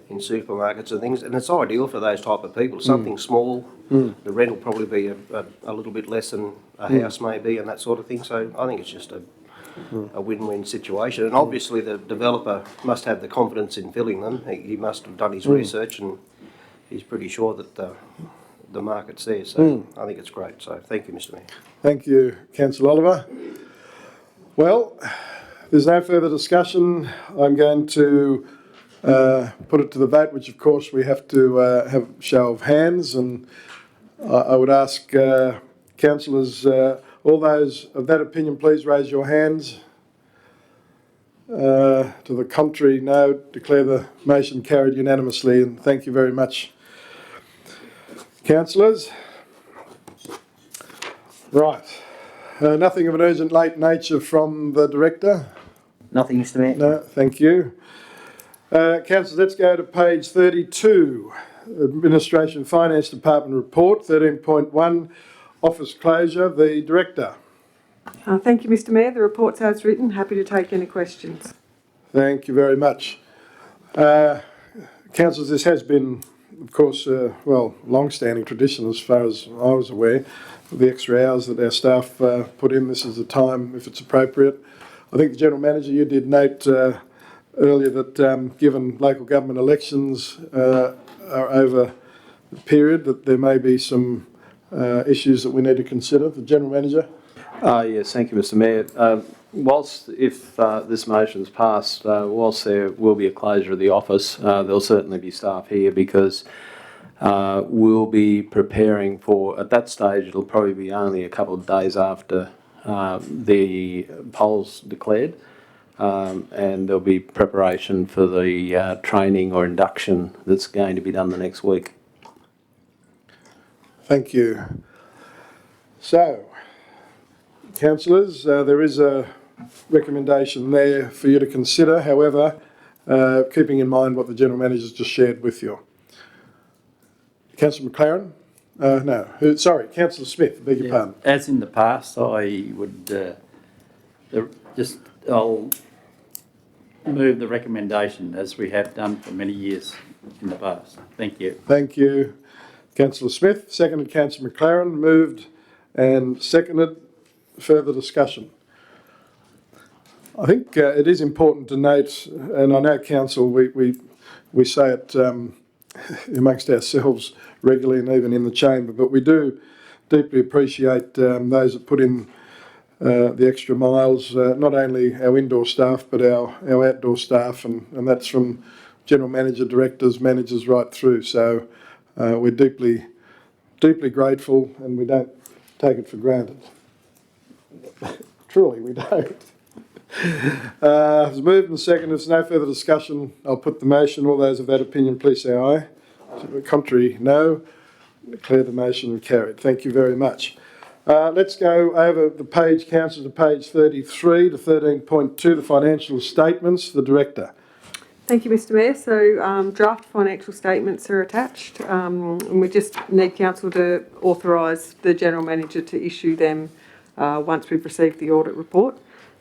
in supermarkets and things, and it's ideal for those type of people. Something small, the rent will probably be a little bit less than a house maybe, and that sort of thing. So I think it's just a win-win situation. And obviously the developer must have the confidence in filling them. He must have done his research, and he's pretty sure that the market's there. So I think it's great. So thank you, Mr Mayor. Thank you, Councillor Oliver. Well, there's no further discussion. I'm going to put it to the vote, which of course we have to have a show of hands, and I would ask councillors, all those of that opinion, please raise your hands. To the contrary, no. Declare the motion carried unanimously, and thank you very much, councillors. Right. Nothing of an urgent late nature from the Director? Nothing, Mr Mayor. No, thank you. Councillors, let's go to page 32, Administration Finance Department Report, 13.1, Office Closure. The Director. Thank you, Mr Mayor. The report's as written. Happy to take any questions. Thank you very much. Councillors, this has been, of course, long-standing tradition as far as I was aware. The extra hours that our staff put in, this is the time, if it's appropriate. I think the General Manager, you did note earlier that given local government elections are over the period, that there may be some issues that we need to consider. The General Manager? Yes, thank you, Mr Mayor. Whilst, if this motion's passed, whilst there will be a closure of the office, there'll certainly be staff here because we'll be preparing for, at that stage, it'll probably be only a couple of days after the polls declared, and there'll be preparation for the training or induction that's going to be done the next week. Thank you. So, councillors, there is a recommendation there for you to consider, however, keeping in mind what the General Manager's just shared with you. Councillor McLaren? No, sorry, Councillor Smith, beg your pardon. As in the past, I would I'll move the recommendation as we have done for many years in the past. Thank you. Thank you, Councillor Smith. Seconded, Councillor McLaren. Moved and seconded. Further discussion. I think it is important to note, and I know Council, we say it amongst ourselves regularly and even in the chamber, but we do deeply appreciate those that put in the extra miles, not only our indoor staff but our outdoor staff, and that's from General Manager, Directors, Managers right through. So we're deeply grateful, and we don't take it for granted. Truly, we don't. It's moved and seconded. If there's no further discussion, I'll put the motion. All those of that opinion, please say aye. To the contrary, no. Declare the motion carried. Thank you very much. Let's go over the page, councillor, to page 33 to 13.2, the financial statements. The Director. Thank you, Mr Mayor. So draft financial statements are attached, and we just need council to authorise the General Manager to issue them once we've received the audit report.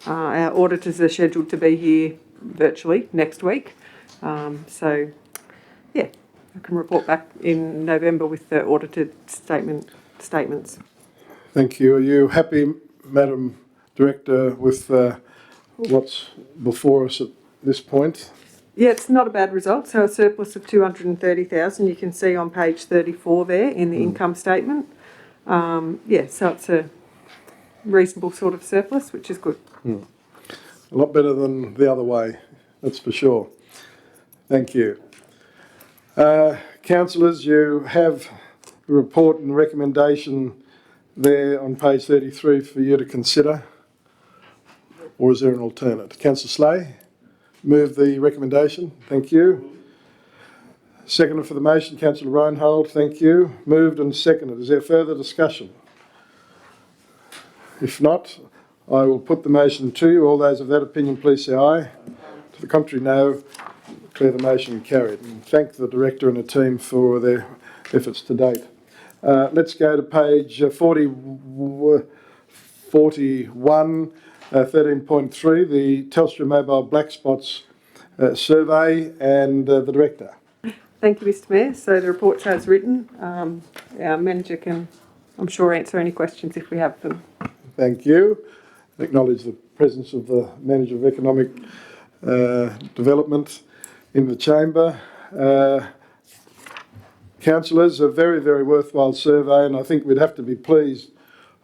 Our auditors are scheduled to be here virtually next week. So, yeah, I can report back in November with the audited statements. Thank you. Are you happy, Madam Director, with what's before us at this point? Yeah, it's not a bad result. So a surplus of 230,000 you can see on page 34 there in the income statement. Yeah, so it's a reasonable sort of surplus, which is good. A lot better than the other way, that's for sure. Thank you. Councillors, you have a report and recommendation there on page 33 for you to consider. Or is there an alternate? Councillor Slay, move the recommendation. Thank you. Seconded for the motion, Councillor Reinhold. Thank you. Moved and seconded. Is there further discussion? If not, I will put the motion to you. All those of that opinion, please say aye. To the contrary, no. Declare the motion carried. And thank the Director and the team for their efforts to date. Let's go to page 41, 13.3, the Telstra Mobile Black Spots survey, and the Director. Thank you, Mr Mayor. So the report's as written. Our manager can, I'm sure, answer any questions if we have them. Thank you. Acknowledge the presence of the Manager of Economic Development in the chamber. Councillors, a very, very worthwhile survey, and I think we'd have to be pleased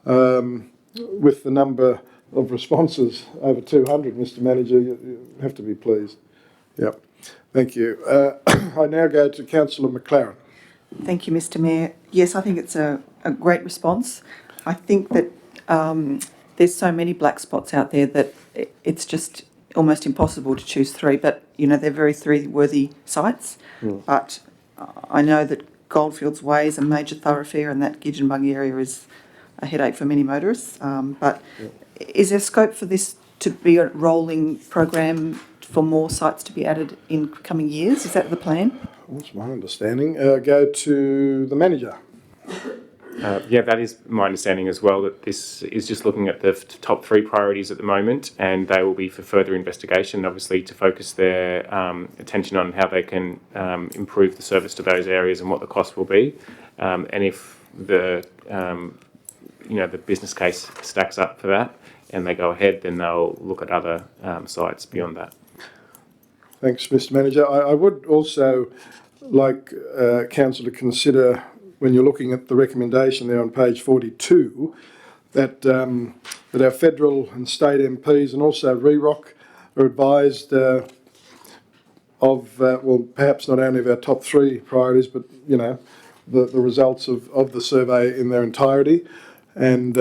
with the number of responses, over 200, Mr Manager. You have to be pleased. Yep. Thank you. I now go to Councillor McLaren. Thank you, Mr Mayor. Yes, I think it's a great response. I think that there's so many black spots out there that it's just almost impossible to choose three, but, you know, they're very three-worthy sites. But I know that Goldfields Way is a major thoroughfare and that Gidge and Buggy area is a headache for many motorists. But is there scope for this to be a rolling program for more sites to be added in coming years? Is that the plan? That's my understanding. Go to the Manager. Yeah, that is my understanding as well, that this is just looking at the top three priorities at the moment, and they will be for further investigation, obviously, to focus their attention on how they can improve the service to those areas and what the cost will be. And if the the business case stacks up for that and they go ahead, then they'll look at other sites beyond that. Thanks, Mr Manager. I would also like Council to consider, when you're looking at the recommendation there on page 42, that that our federal and state MPs and also REROC are advised of, well, perhaps not only of our top three priorities, but, you know, the results of the survey in their entirety, and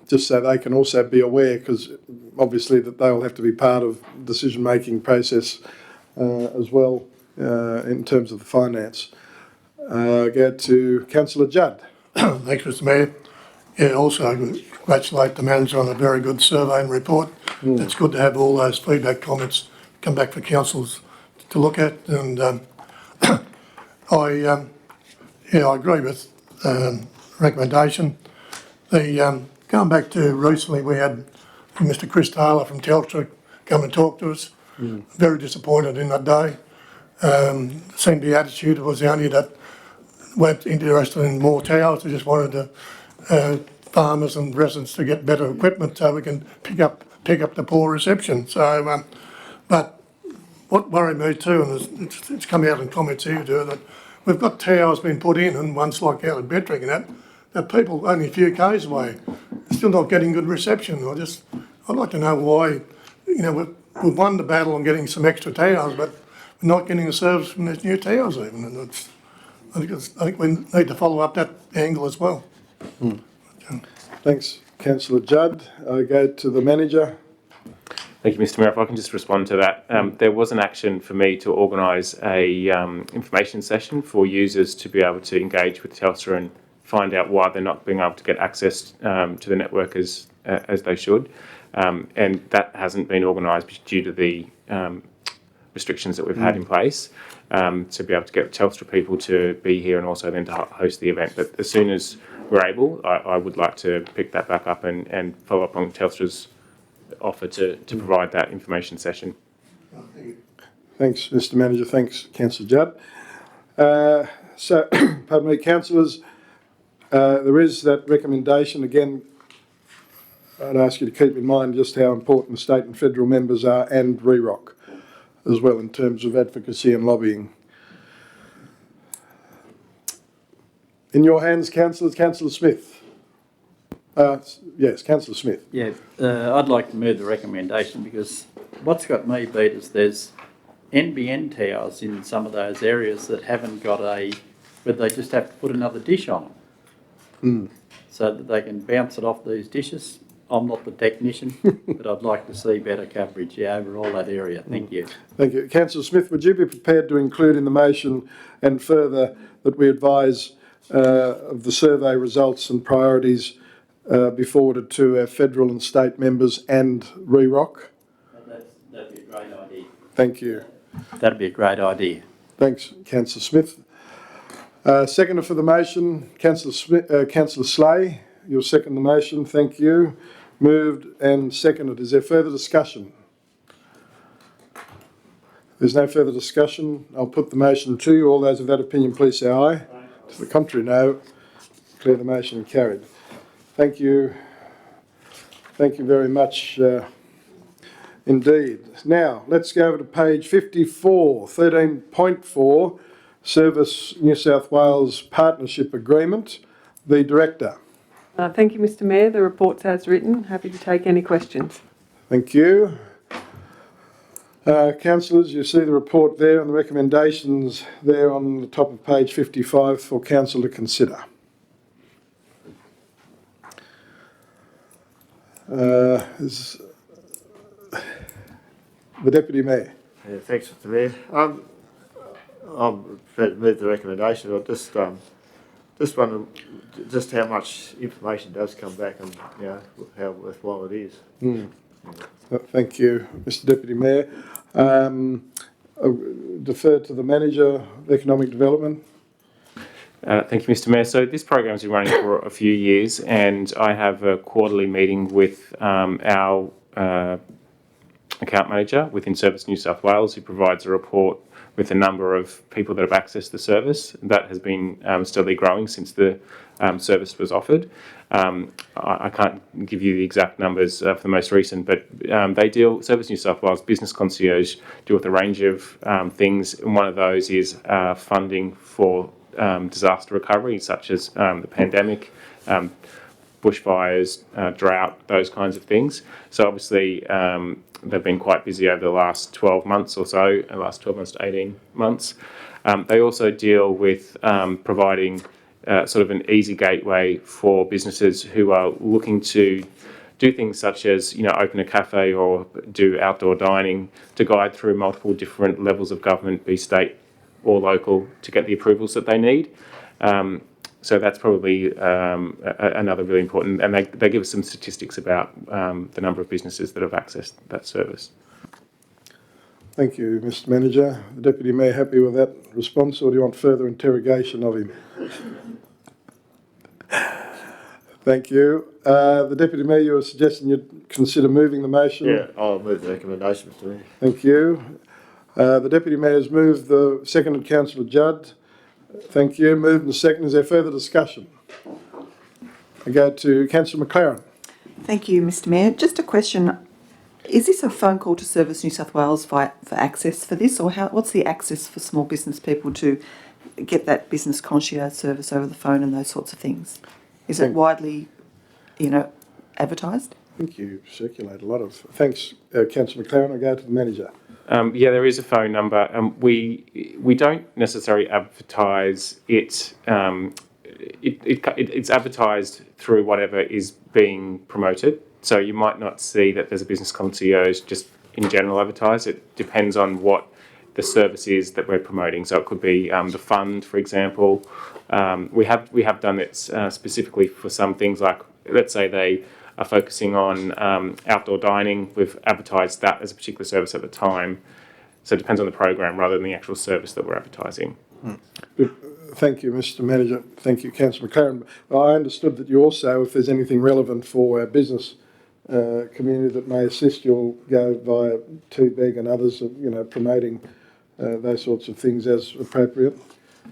just so they can also be aware, because obviously that they will have to be part of the decision-making process as well in terms of the finance. Go to Councillor Judd. Thanks, Mr Mayor. Yeah, also congratulate the manager on a very good survey and report. It's good to have all those feedback comments come back for councils to look at. And I agree with recommendation. Going back to recently, we had Mr Chris Taylor from Telstra come and talk to us. Very disappointed in that day. Seemed the attitude was only that weren't interested in more towers. They just wanted the farmers and residents to get better equipment so we can pick up the poor reception. So, but what worried me too, and it's come out in comments here too, that we've got towers being put in, and one's like out of Bettering and that people only a few k's away still not getting good reception. I'd like to know why. You know, we've won the battle on getting some extra towers, but we're not getting the service from these new towers even, and I think we need to follow up that angle as well. Thanks, Councillor Judd. I go to the Manager. Thank you, Mr Mayor. If I can just respond to that. There was an action for me to organise a information session for users to be able to engage with Telstra find out why they're not being able to get access to the network as they should. And that hasn't been organised due to the restrictions that we've had in place, to be able to get Telstra people to be here and also then to host the event. But as soon as we're able, I would like to pick that back up and follow up on Telstra's offer to provide that information session. Thanks, Mr Manager. Thanks, Councillor Judd. So, pardon me, councillors, there is that recommendation. Again, I'd ask you to keep in mind just how important the state and federal members are, and REROC as well, in terms of advocacy and lobbying. In your hands, councillors. Councillor Smith. Yes, Councillor Smith. Yeah, I'd like to move the recommendation, because what's got me beat is there's NBN towers in some of those areas that haven't got where they just have to put another dish on them so that they can bounce it off these dishes. I'm not the technician, but I'd like to see better coverage over all that area. Thank you. Thank you. Councillor Smith, would you be prepared to include in the motion and further that we advise of the survey results and priorities be forwarded to our federal and state members and REROC? That'd be a great idea. Thank you. That'd be a great idea. Thanks, Councillor Smith. Seconder for the motion, Councillor Slay. You'll second the motion. Thank you. Moved and seconded. Is there further discussion? There's no further discussion. I'll put the motion to you. All those of that opinion, please say aye. To the contrary, no. Declare the motion carried. Thank you. Thank you very much indeed. Now, let's go over to page 54, 13.4, Service New South Wales Partnership Agreement. The Director. Thank you, Mr Mayor. The report's as written. Happy to take any questions. Thank you. Councillors, you see the report there and the recommendations there on the top of page 55 for Council to consider. Is the Deputy Mayor. Yeah, thanks, Mr Mayor. I'm prepared to move the recommendation. I just wonder just how much information does come back and how worthwhile it is. Thank you, Mr Deputy Mayor. Defer to the Manager of Economic Development. Thank you, Mr Mayor. So this program has been running for a few years, and I have a quarterly meeting with our account manager within Service New South Wales, who provides a report with a number of people that have accessed the service. That has been steadily growing since the service was offered. I can't give you the exact numbers for the most recent, but Service New South Wales Business Concierge deal with a range of things, and one of those is funding for disaster recovery, such as the pandemic, bushfires, drought, those kinds of things. So obviously they've been quite busy over the last 12 months or so, the last 12 months to 18 months. They also deal with providing sort of an easy gateway for businesses who are looking to do things such as, open a cafe or do outdoor dining, to guide through multiple different levels of government, be state or local, to get the approvals that they need. So that's probably another really important, and they give us some statistics about the number of businesses that have accessed that service. Thank you, Mr Manager. The Deputy Mayor happy with that response, or do you want further interrogation of him? Thank you. The Deputy Mayor, you were suggesting you'd consider moving the motion? Yeah, I'll move the recommendation, Mr Mayor. Thank you. The Deputy Mayor has moved, the seconded Councillor Judd. Thank you. Moved and seconded. Is there further discussion? I go to Councillor McLaren. Thank you, Mr Mayor. Just a question. Is this a phone call to Service New South Wales for access for this, or what's the access for small business people to get that business concierge service over the phone and those sorts of things? Is it widely, advertised? I think you circulate a lot of... Thanks, Councillor McLaren. I go to the Manager. Yeah, there is a phone number. We don't necessarily advertise it. It's advertised through whatever is being promoted. So you might not see that there's a business concierge just in general advertised. It depends on what the services that we're promoting. So it could be the fund, for example. We have done it specifically for some things, like let's say they are focusing on outdoor dining. We've advertised that as a particular service at the time. So it depends on the program rather than the actual service that we're advertising. Thank you, Mr. Manager. Thank you, Councillor McLaren. Well, I understood that you also, if there's anything relevant for our business community that may assist, you'll go via TBEG and others, promoting those sorts of things as appropriate.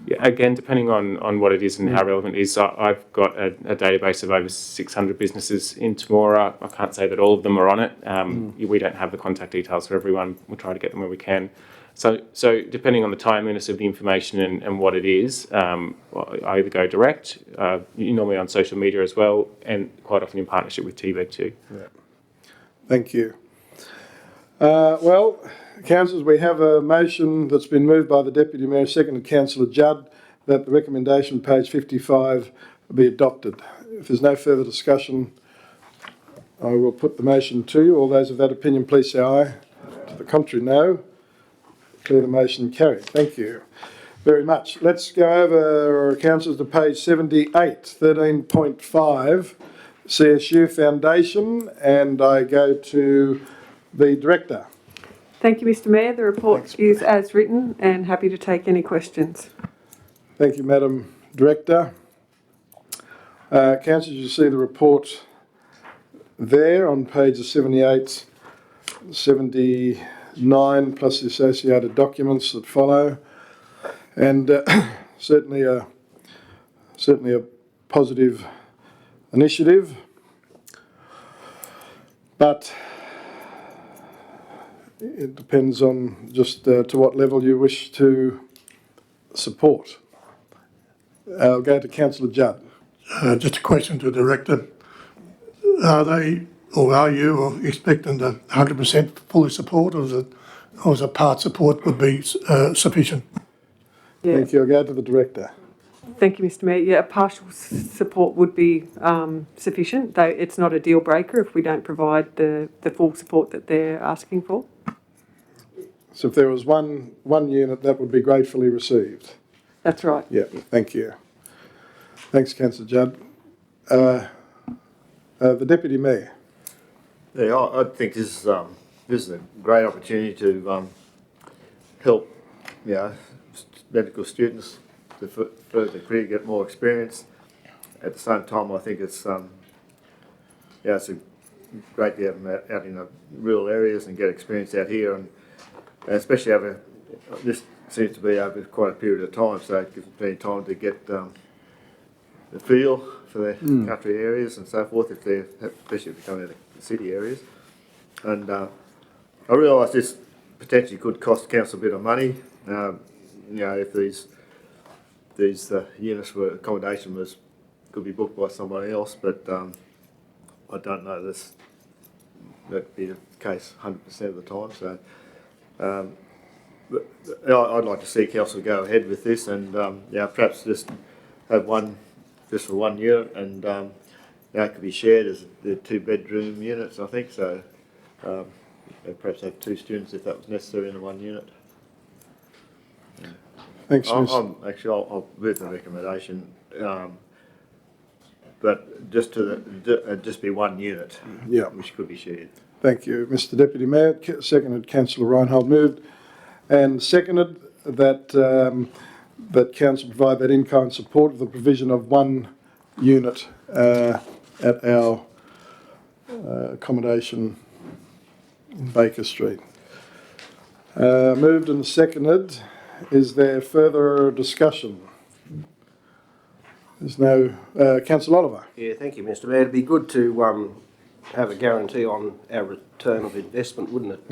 Yeah, again, depending on what it is and how relevant it is. I've got a database of over 600 businesses in Temora. I can't say that all of them are on it. We don't have the contact details for everyone. We'll try to get them where we can. So depending on the timeliness of the information and what it is, I either go direct, normally on social media as well, and quite often in partnership with TBEG too. Yeah. Thank you. Well, councillors, we have a motion that's been moved by the Deputy Mayor, seconded Councillor Judd, that the recommendation, page 55, be adopted. If there's no further discussion, I will put the motion to you. All those of that opinion, please say aye. To the contrary, no. Declare the motion carried. Thank you very much. Let's go over, councillors, to page 78, 13.5, CSU Foundation, and I go to the Director. Thank you, Mr. Mayor. The report is as written and happy to take any questions. Thank you, Madam Director. Councillors, you see the report there on pages 78, 79, plus the associated documents that follow, and certainly a positive initiative, but it depends on just to what level you wish to support. I'll go to Councillor Judd. Just a question to the Director. Are you expecting the 100% fully support, or is a part support would be sufficient? Yeah. Thank you. I'll go to the Director. Thank you, Mr. Mayor. Yeah, partial support would be sufficient, though it's not a deal breaker if we don't provide the full support that they're asking for. So if there was one unit, that would be gratefully received. That's right. Yeah, thank you. Thanks, Councillor Judd. The Deputy Mayor. Yeah, I think this is a great opportunity to help, medical students to further their career, get more experience. At the same time, I think it's it's great to have them out in the rural areas and get experience out here, and especially this seems to be over quite a period of time, so it gives them plenty of time to get the feel for their country areas and so forth, especially if they're coming out of the city areas. And I realise this potentially could cost council a bit of money. If these units for accommodation could be booked by somebody else, but I don't know that'd be the case 100% of the time. So but I'd like to see council go ahead with this, and perhaps just have one just for 1 unit, and it could be shared as the 2-bedroom units, I think. So perhaps have 2 students if that was necessary in the 1 unit. Thanks, I'll move the recommendation, but just be 1 unit, which could be shared. Thank you, Mr. Deputy Mayor. Seconded, Councillor Reinhold. Moved and seconded that that council provide that in-kind support of the provision of 1 unit at our accommodation in Baker Street. Moved and seconded. Is there further discussion? There's no. Councillor Oliver. Yeah, thank you, Mr. Mayor. It'd be good to have a guarantee on our return of investment, wouldn't it?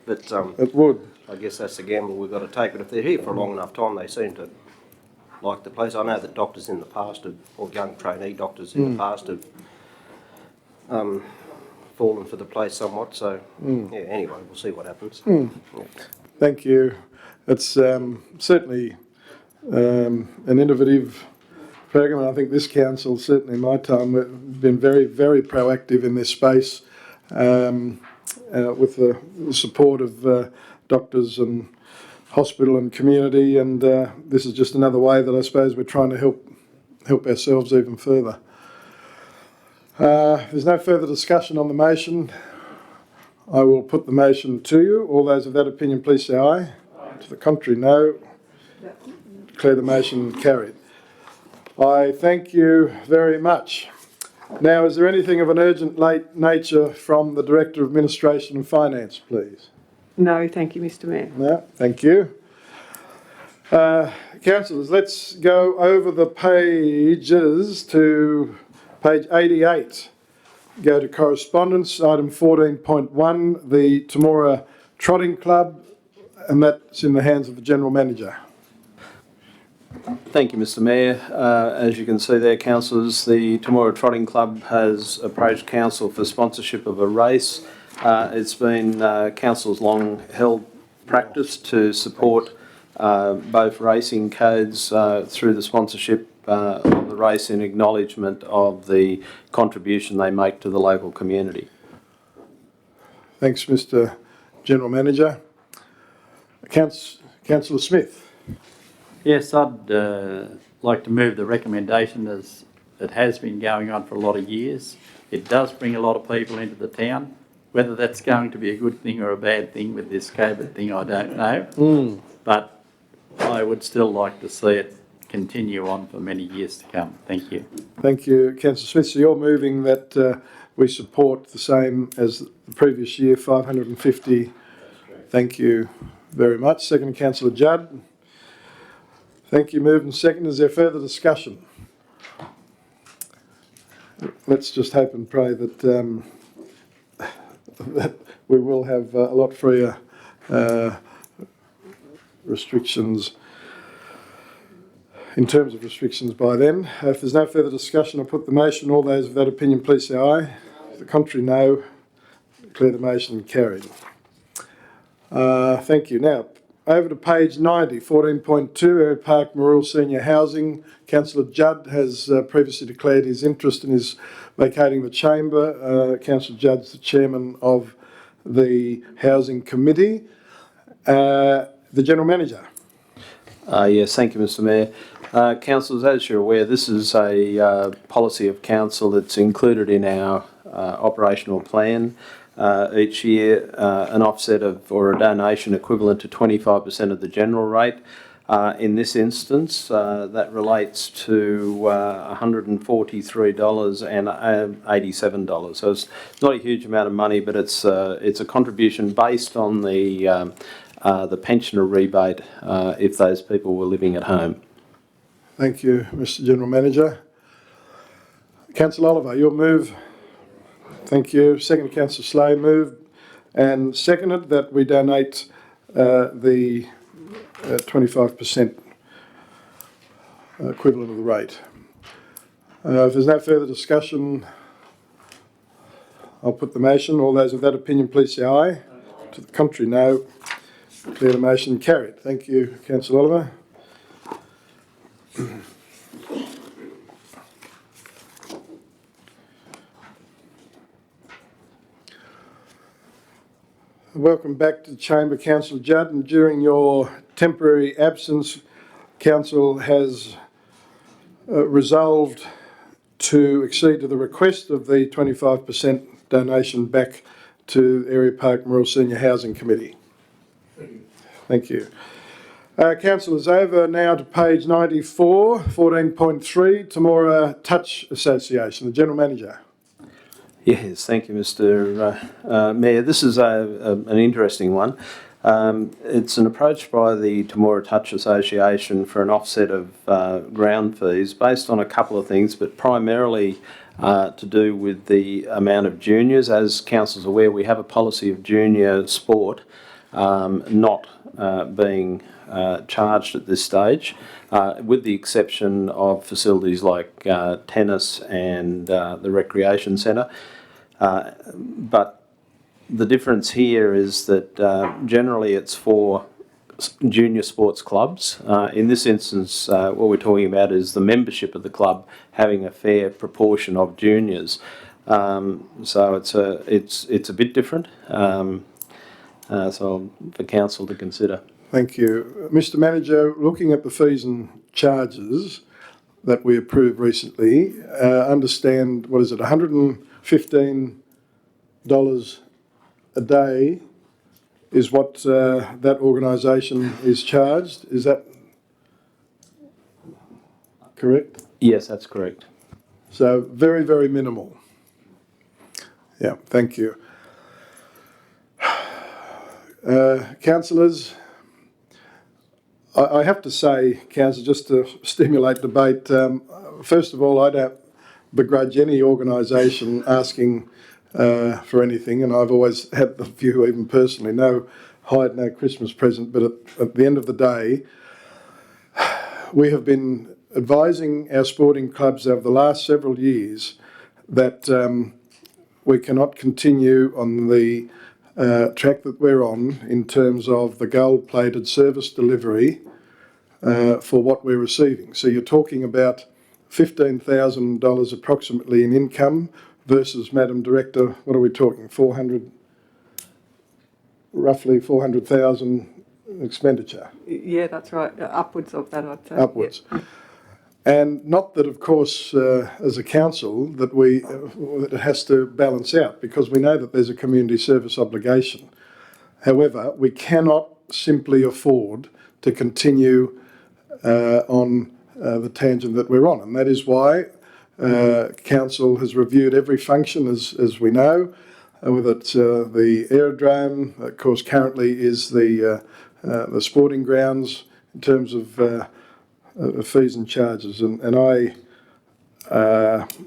But it would. I guess that's the gamble we've got to take. But if they're here for a long enough time, they seem to like the place. I know that doctors in the past or young trainee doctors in the past have fallen for the place somewhat. So anyway, we'll see what happens. Yeah. Thank you. It's certainly an innovative program, and I think this council, certainly in my time, have been very, very proactive in this space with the support of doctors and hospital and community, and this is just another way that I suppose we're trying to help ourselves even further. If there's no further discussion on the motion, I will put the motion to you. All those of that opinion, please say aye. To the contrary, no. Declare the motion carried. I thank you very much. Now, is there anything of an urgent late nature from the Director of Administration and Finance, please? No, thank you, Mr Mayor. No, thank you. Councillors, let's go over the pages to page 88. Go to correspondence, item 14.1, the Temora Trotting Club, and that's in the hands of the General Manager. Thank you, Mr Mayor. As you can see there, councillors, the Temora Trotting Club has approached council for sponsorship of a race. It's been council's long held practice to support both racing codes through the sponsorship of the race in acknowledgement of the contribution they make to the local community. Thanks, Mr General Manager. Councillor Smith. Yes, I'd like to move the recommendation as it has been going on for a lot of years. It does bring a lot of people into the town. Whether that's going to be a good thing or a bad thing with this COVID thing, I don't know. But I would still like to see it continue on for many years to come. Thank you. Thank you, Councillor Smith. So you're moving that we support the same as the previous year, 550. Thank you very much. Second, Councillor Judd. Thank you. Moved and second. Is there further discussion? Let's just hope and pray that that we will have a lot freer restrictions in terms of restrictions by then. If there's no further discussion, I'll put the motion. All those of that opinion, please say aye. To the contrary, no. Declare the motion carried. Thank you. Now, over to page 90, 14.2, Area Park Marool Senior Housing. Councillor Judd has previously declared his interest and is vacating the chamber. Councillor Judd's the chairman of the Housing Committee. The General Manager. Yes, thank you, Mr Mayor. Councillors, as you're aware, this is a policy of council that's included in our operational plan. Each year, an offset of or a donation equivalent to 25% of the general rate. In this instance, that relates to $143.87. So it's not a huge amount of money, but it's a contribution based on the pensioner rebate if those people were living at home. Thank you, Mr General Manager. Councillor Oliver, your move. Thank you. Second, Councillor Slay moved and seconded that we donate the 25% equivalent of the rate. If there's no further discussion, I'll put the motion. All those of that opinion, please say aye. To the contrary, no. Declare the motion carried. Thank you, Councillor Oliver. Welcome back to the Chamber, Councillor Judd, and during your temporary absence, Council has resolved to accede to the request of the 25% donation back to Area Park Marool Senior Housing Committee. Thank you. Councillors, over now to page 94, 14.3, Temora Touch Association, the General Manager. Yes, thank you, Mr Mayor. This is an interesting one. It's an approach by the Temora Touch Association for an offset of ground fees based on a couple of things, but primarily to do with the amount of juniors. As council's aware, we have a policy of junior sport not being charged at this stage, with the exception of facilities like tennis and the recreation centre. But the difference here is that generally it's for junior sports clubs. In this instance, what we're talking about is the membership of the club having a fair proportion of juniors. So it's a bit different. For council to consider. Thank you. Mr Manager, looking at the fees and charges that we approved recently, understand, what is it, $115 a day is what that organisation is charged. Is that correct? Yes, that's correct. So very, very minimal. Yeah, thank you. Councillors, I have to say, Councillor, just to stimulate debate, first of all, I don't begrudge any organisation asking for anything, and I've always had the view, even personally, no hide, no Christmas present, but at the end of the day, we have been advising our sporting clubs over the last several years that we cannot continue on the track that we're on in terms of the gold-plated service delivery for what we're receiving. So you're talking about $15,000 approximately in income versus, Madam Director, what are we talking, roughly 400,000 expenditure? Yeah, that's right. Upwards of that, I'd say. Upwards. Yeah. And not that, of course, as a council, that it has to balance out, because we know that there's a community service obligation. However, we cannot simply afford to continue on the tangent that we're on, and that is why council has reviewed every function, as we know, whether it's the aerodrome, of course, currently is the sporting grounds in terms of fees and charges, and I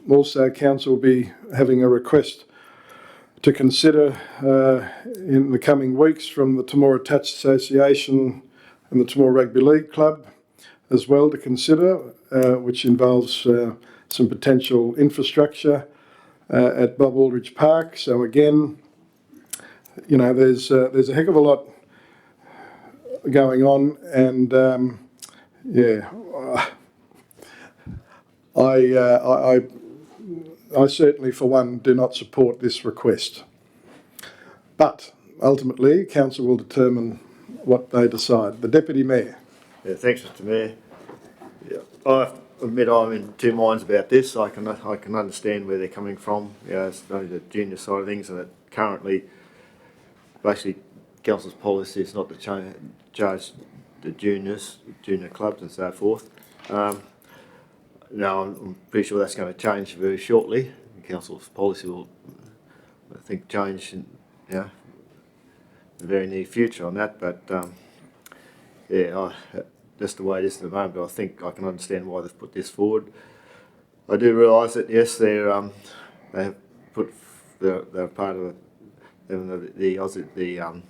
also, council will be having a request to consider in the coming weeks from the Timor Attached Association and the Timor Rugby League Club as well to consider, which involves some potential infrastructure at Bob Aldridge Park. So again, you know, there's a heck of a lot going on, and yeah, I certainly, for one, do not support this request. But ultimately, council will determine what they decide. The Deputy Mayor. Yeah, thanks, Mr Mayor. Yeah, I have to admit I'm in two minds about this. I can understand where they're coming from. Yeah, it's only the junior side of things, and that currently, basically, council's policy is not to charge the junior clubs and so forth. Now, I'm pretty sure that's going to change very shortly. Council's policy will, I think, change in the very near future on that. But yeah, that's the way it is at the moment. But I think I can understand why they've put this forward. I do realise that yes, they're part of the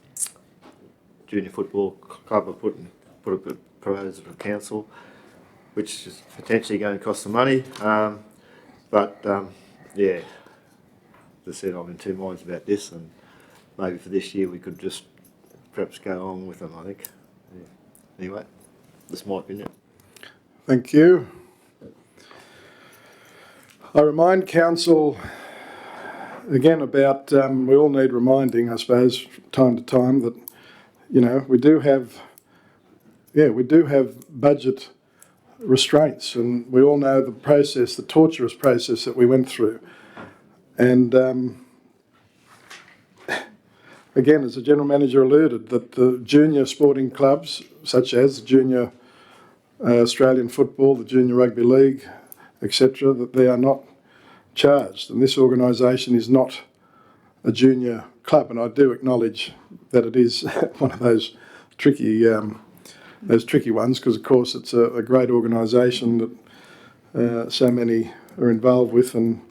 junior football club have put a proposal to council, which is potentially going to cost some money. Yeah, as I said, I'm in two minds about this, and maybe for this year we could just perhaps go along with them, I think. Yeah. Anyway, that's my opinion. Thank you. I remind council again about, we all need reminding, I suppose, from time to time, that, you know, we do have budget restraints, and we all know the process, the torturous process that we went through. And again, as the General Manager alluded, that the junior sporting clubs, such as the Junior Australian Football, the Junior Rugby League, etc., that they are not charged. And this organisation is not a junior club, and I do acknowledge that it is one of those tricky ones, because of course it's a great organisation that so many are involved with, and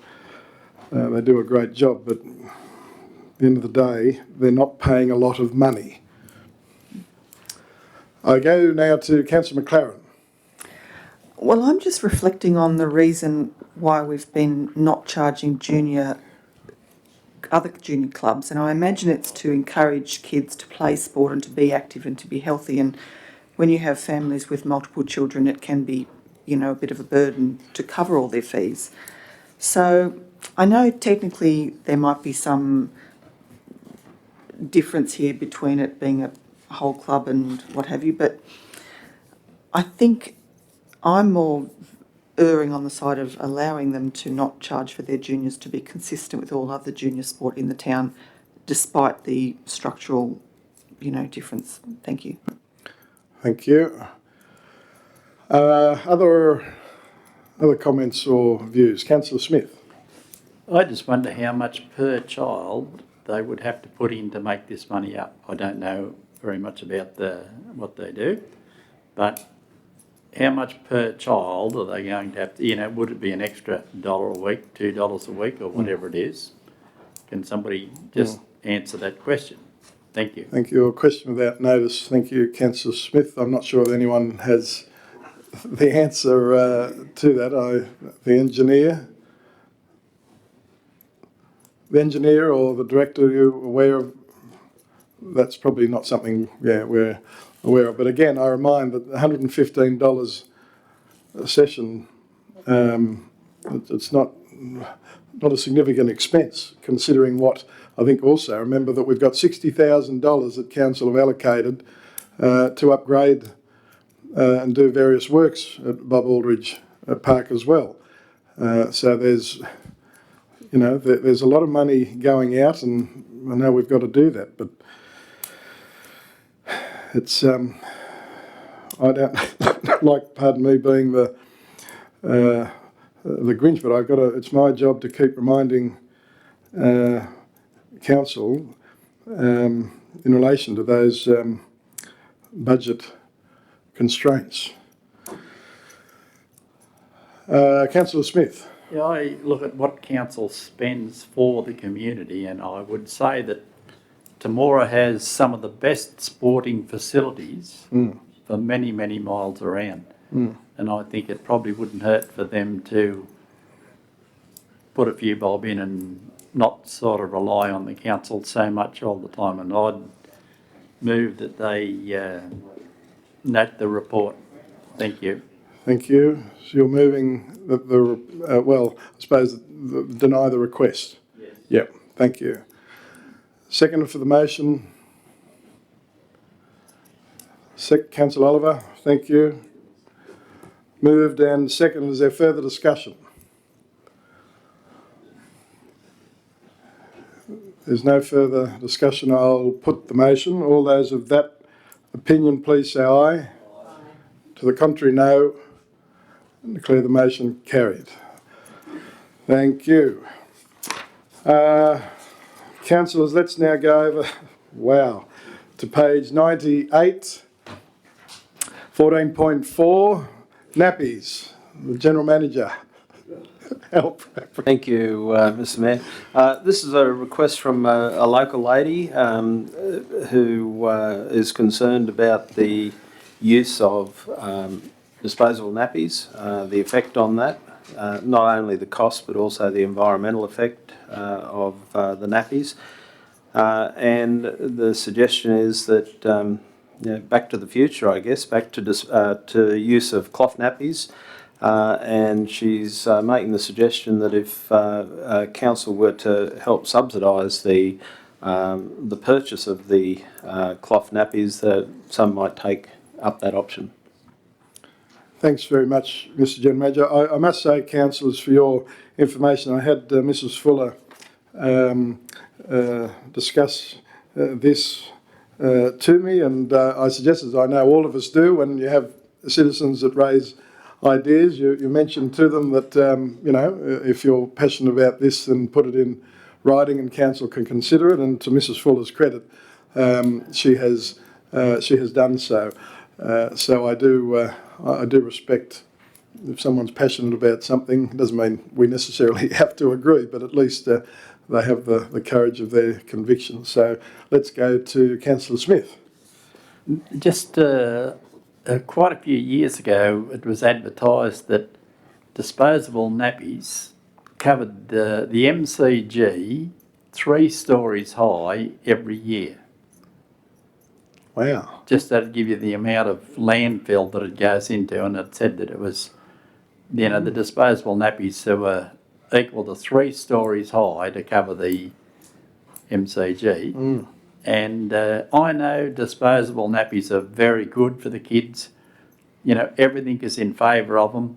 they do a great job, but at the end of the day they're not paying a lot of money. I go now to Councillor McLaren. Well, I'm just reflecting on the reason why we've been not charging other junior clubs, and I imagine it's to encourage kids to play sport and to be active and to be healthy. And when you have families with multiple children, it can be, you know, a bit of a burden to cover all their fees. So I know technically there might be some difference here between it being a whole club and what have you, but I think I'm more erring on the side of allowing them to not charge for their juniors to be consistent with all other junior sport in the town, despite the structural, difference. Thank you. Thank you. Other comments or views? Councillor Smith. I just wonder how much per child they would have to put in to make this money up. I don't know very much about what they do, but how much per child are they going to have to, would it be an extra $1 a week, $2 a week, or whatever it is? Can somebody just answer that question? Thank you. Thank you. A question without notice. Thank you, Councillor Smith. I'm not sure if anyone has the answer to that. The engineer or the director, are you aware of? That's probably not something we're aware of. But again, I remind that $115 a session, it's not a significant expense, considering what I think also, remember that we've got $60,000 that council have allocated to upgrade and do various works at Bob Aldridge Park as well. So there's a lot of money going out, and I know we've got to do that, but it's I don't like, pardon me, being the Grinch, but it's my job to keep reminding council in relation to those budget constraints. Councillor Smith. Yeah, I look at what council spends for the community, and I would say that Temora has some of the best sporting facilities for many, many miles around. And I think it probably wouldn't hurt for them to put a few bob in and not sort of rely on the council so much all the time. And I'd move that they note the report. Thank you. Thank you. So you're moving I suppose deny the request. Yes. Yep. Thank you. Second for the motion. Councillor Oliver. Thank you. Moved and second. Is there further discussion? There's no further discussion. I'll put the motion. All those of that opinion, please say aye. Aye. To the contrary, no. And declare the motion carried. Thank you. Councillors, let's now go over, to page 98, 14.4, nappies. The General Manager. Help. Thank you, Mr. Mayor. This is a request from a local lady who is concerned about the use of disposable nappies, the effect on that, not only the cost but also the environmental effect of the nappies. And the suggestion is that back to the future, I guess, back to use of cloth nappies. And she's making the suggestion that if council were to help subsidise the purchase of the cloth nappies, that some might take up that option. Thanks very much, Mr. General Manager. I must say, councillors, for your information, I had Mrs. Fuller discuss this to me, and I suggest, as I know all of us do, when you have citizens that raise ideas, you mention to them that, if you're passionate about this, then put it in writing and council can consider it. And to Mrs. Fuller's credit, she has done so. So I do respect if someone's passionate about something. It doesn't mean we necessarily have to agree, but at least they have the courage of their convictions. So let's go to Councillor Smith. Just quite a few years ago, it was advertised that disposable nappies covered the MCG 3 stories high every year. Wow. Just that'd give you the amount of landfill that it goes into, and it said that it was, the disposable nappies that were equal to 3 stories high to cover the MCG. And I know disposable nappies are very good for the kids. You know, everything is in favour of them.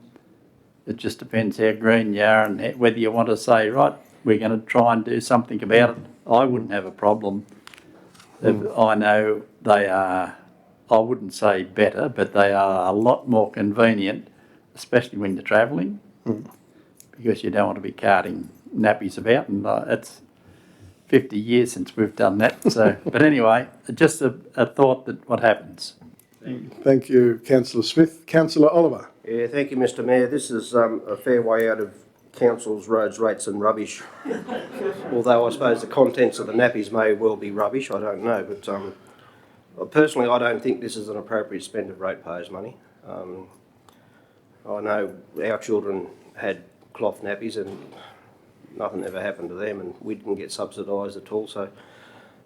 It just depends how green you are and whether you want to say, right, we're going to try and do something about it. I wouldn't have a problem. I know they are, I wouldn't say better, but they are a lot more convenient, especially when you're travelling, because you don't want to be carting nappies about, and it's 50 years since we've done that. So, but anyway, just a thought that what happens. Thank you, Councillor Smith. Councillor Oliver. Yeah, thank you, Mr Mayor. This is a fair way out of councils, roads, rates and rubbish. Although I suppose the contents of the nappies may well be rubbish, I don't know. But personally, I don't think this is an appropriate spend of ratepayers' money. I know our children had cloth nappies and nothing ever happened to them, and we didn't get subsidised at all. So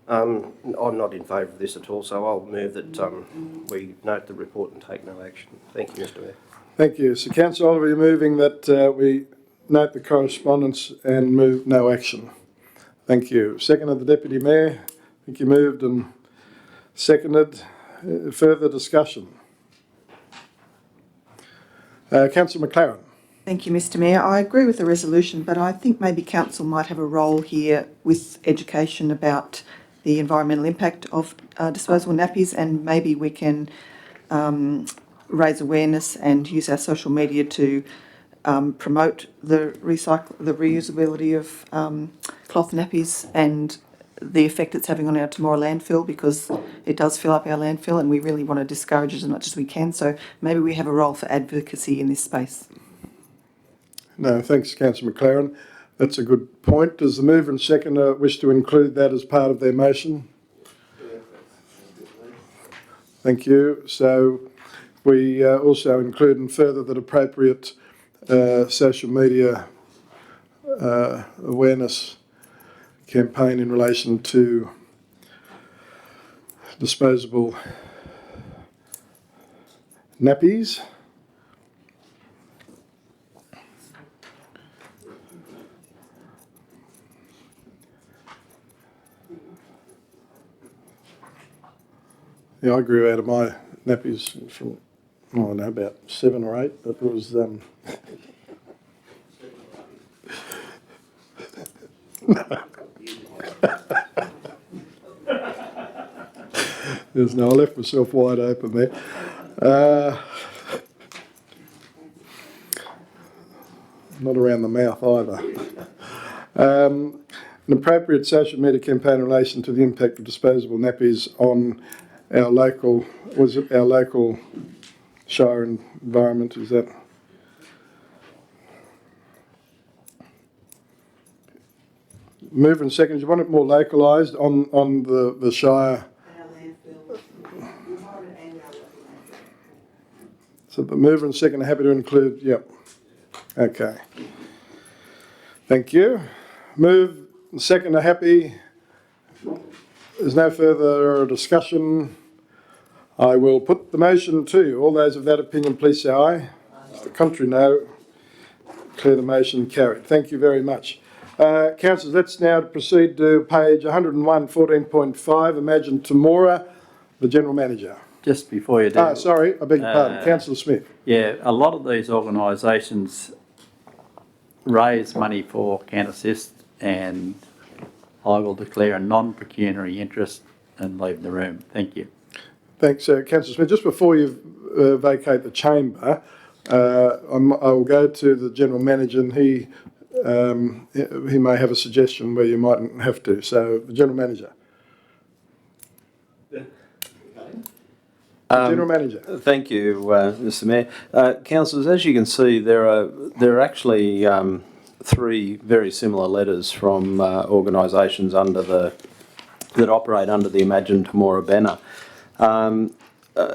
I'm not in favour of this at all. So I'll move that we note the report and take no action. Thank you, Mr Mayor. Thank you. So, Councillor Oliver, you're moving that we note the correspondence and move no action. Thank you. Second of the Deputy Mayor. I think you moved and seconded. Further discussion? Councillor McLaren. Thank you, Mr Mayor. I agree with the resolution, but I think maybe council might have a role here with education about the environmental impact of disposable nappies, and maybe we can raise awareness and use our social media to promote the reusability of cloth nappies and the effect it's having on our Temora landfill, because it does fill up our landfill and we really want to discourage it as much as we can. So maybe we have a role for advocacy in this space. No, thanks, Councillor McLaren. That's a good point. Does the mover and seconder wish to include that as part of their motion? Thank you. So we also include and further that appropriate social media awareness campaign in relation to disposable nappies. Yeah, I grew out of my nappies from, I don't know, about 7 or 8, but it was I left myself wide open there. Not around the mouth either. An appropriate social media campaign in relation to the impact of disposable nappies on our local, our local shire environment, is that? Mover and second, do you want it more localised on the shire? So the mover and second are happy to include, yep. Okay. Thank you. Move and second are happy. There's no further discussion. I will put the motion to you. All those of that opinion, please say aye. The contrary, no. Declare the motion carried. Thank you very much. Councillors, let's now proceed to page 101, 14.5, Imagine Temora, the General Manager. Just before you do... sorry, I beg your pardon. Councillor Smith. Yeah, a lot of these organisations raise money for Can Assist, and I will declare a non-pecuniary interest and leave the room. Thank you. Thanks, Councillor Smith. Just before you vacate the chamber, I will go to the General Manager, and he may have a suggestion where you mightn't have to. So, the General Manager. General Manager. Thank you, Mr Mayor. Councillors, as you can see, there are actually 3 very similar letters from organisations that operate under the Imagine Temora banner.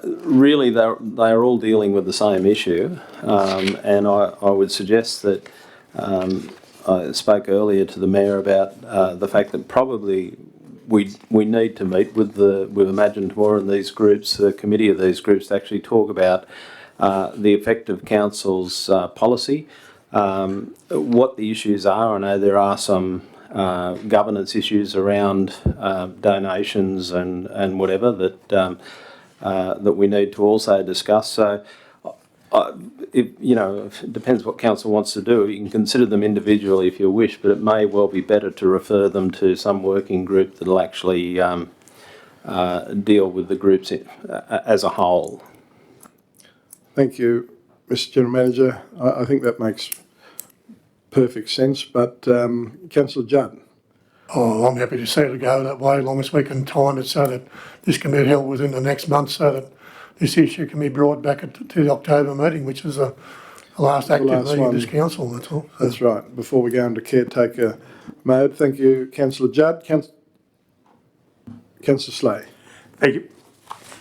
Really, they are all dealing with the same issue, and I would suggest that I spoke earlier to the Mayor about the fact that probably we need to meet with Imagine Temora and these groups, the committee of these groups, to actually talk about the effect of council's policy, what the issues are. I know there are some governance issues around donations and whatever that we need to also discuss. So, it depends what council wants to do. You can consider them individually if you wish, but it may well be better to refer them to some working group that'll actually deal with the groups as a whole. Thank you, Mr. General Manager. I think that makes perfect sense, but Councillor Judd. Oh, I'm happy to see it go that way, as long as we can time it so that this can be held within the next month, so that this issue can be brought back to the October meeting, which is the last active meeting of this council, that's all. That's right, before we go into caretaker mode. Thank you, Councillor Judd. Councillor Slay. Thank you.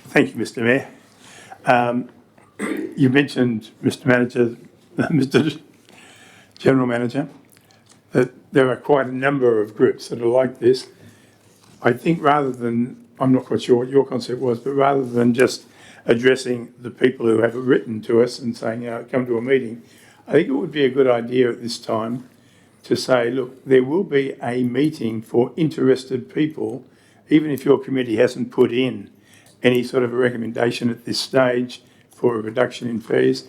Thank you, Mr. Mayor. You mentioned, Mr. General Manager, that there are quite a number of groups that are like this. I think rather than, I'm not quite sure what your concept was, but rather than just addressing the people who have written to us and saying, come to a meeting, I think it would be a good idea at this time to say, look, there will be a meeting for interested people, even if your committee hasn't put in any sort of a recommendation at this stage for a reduction in fees.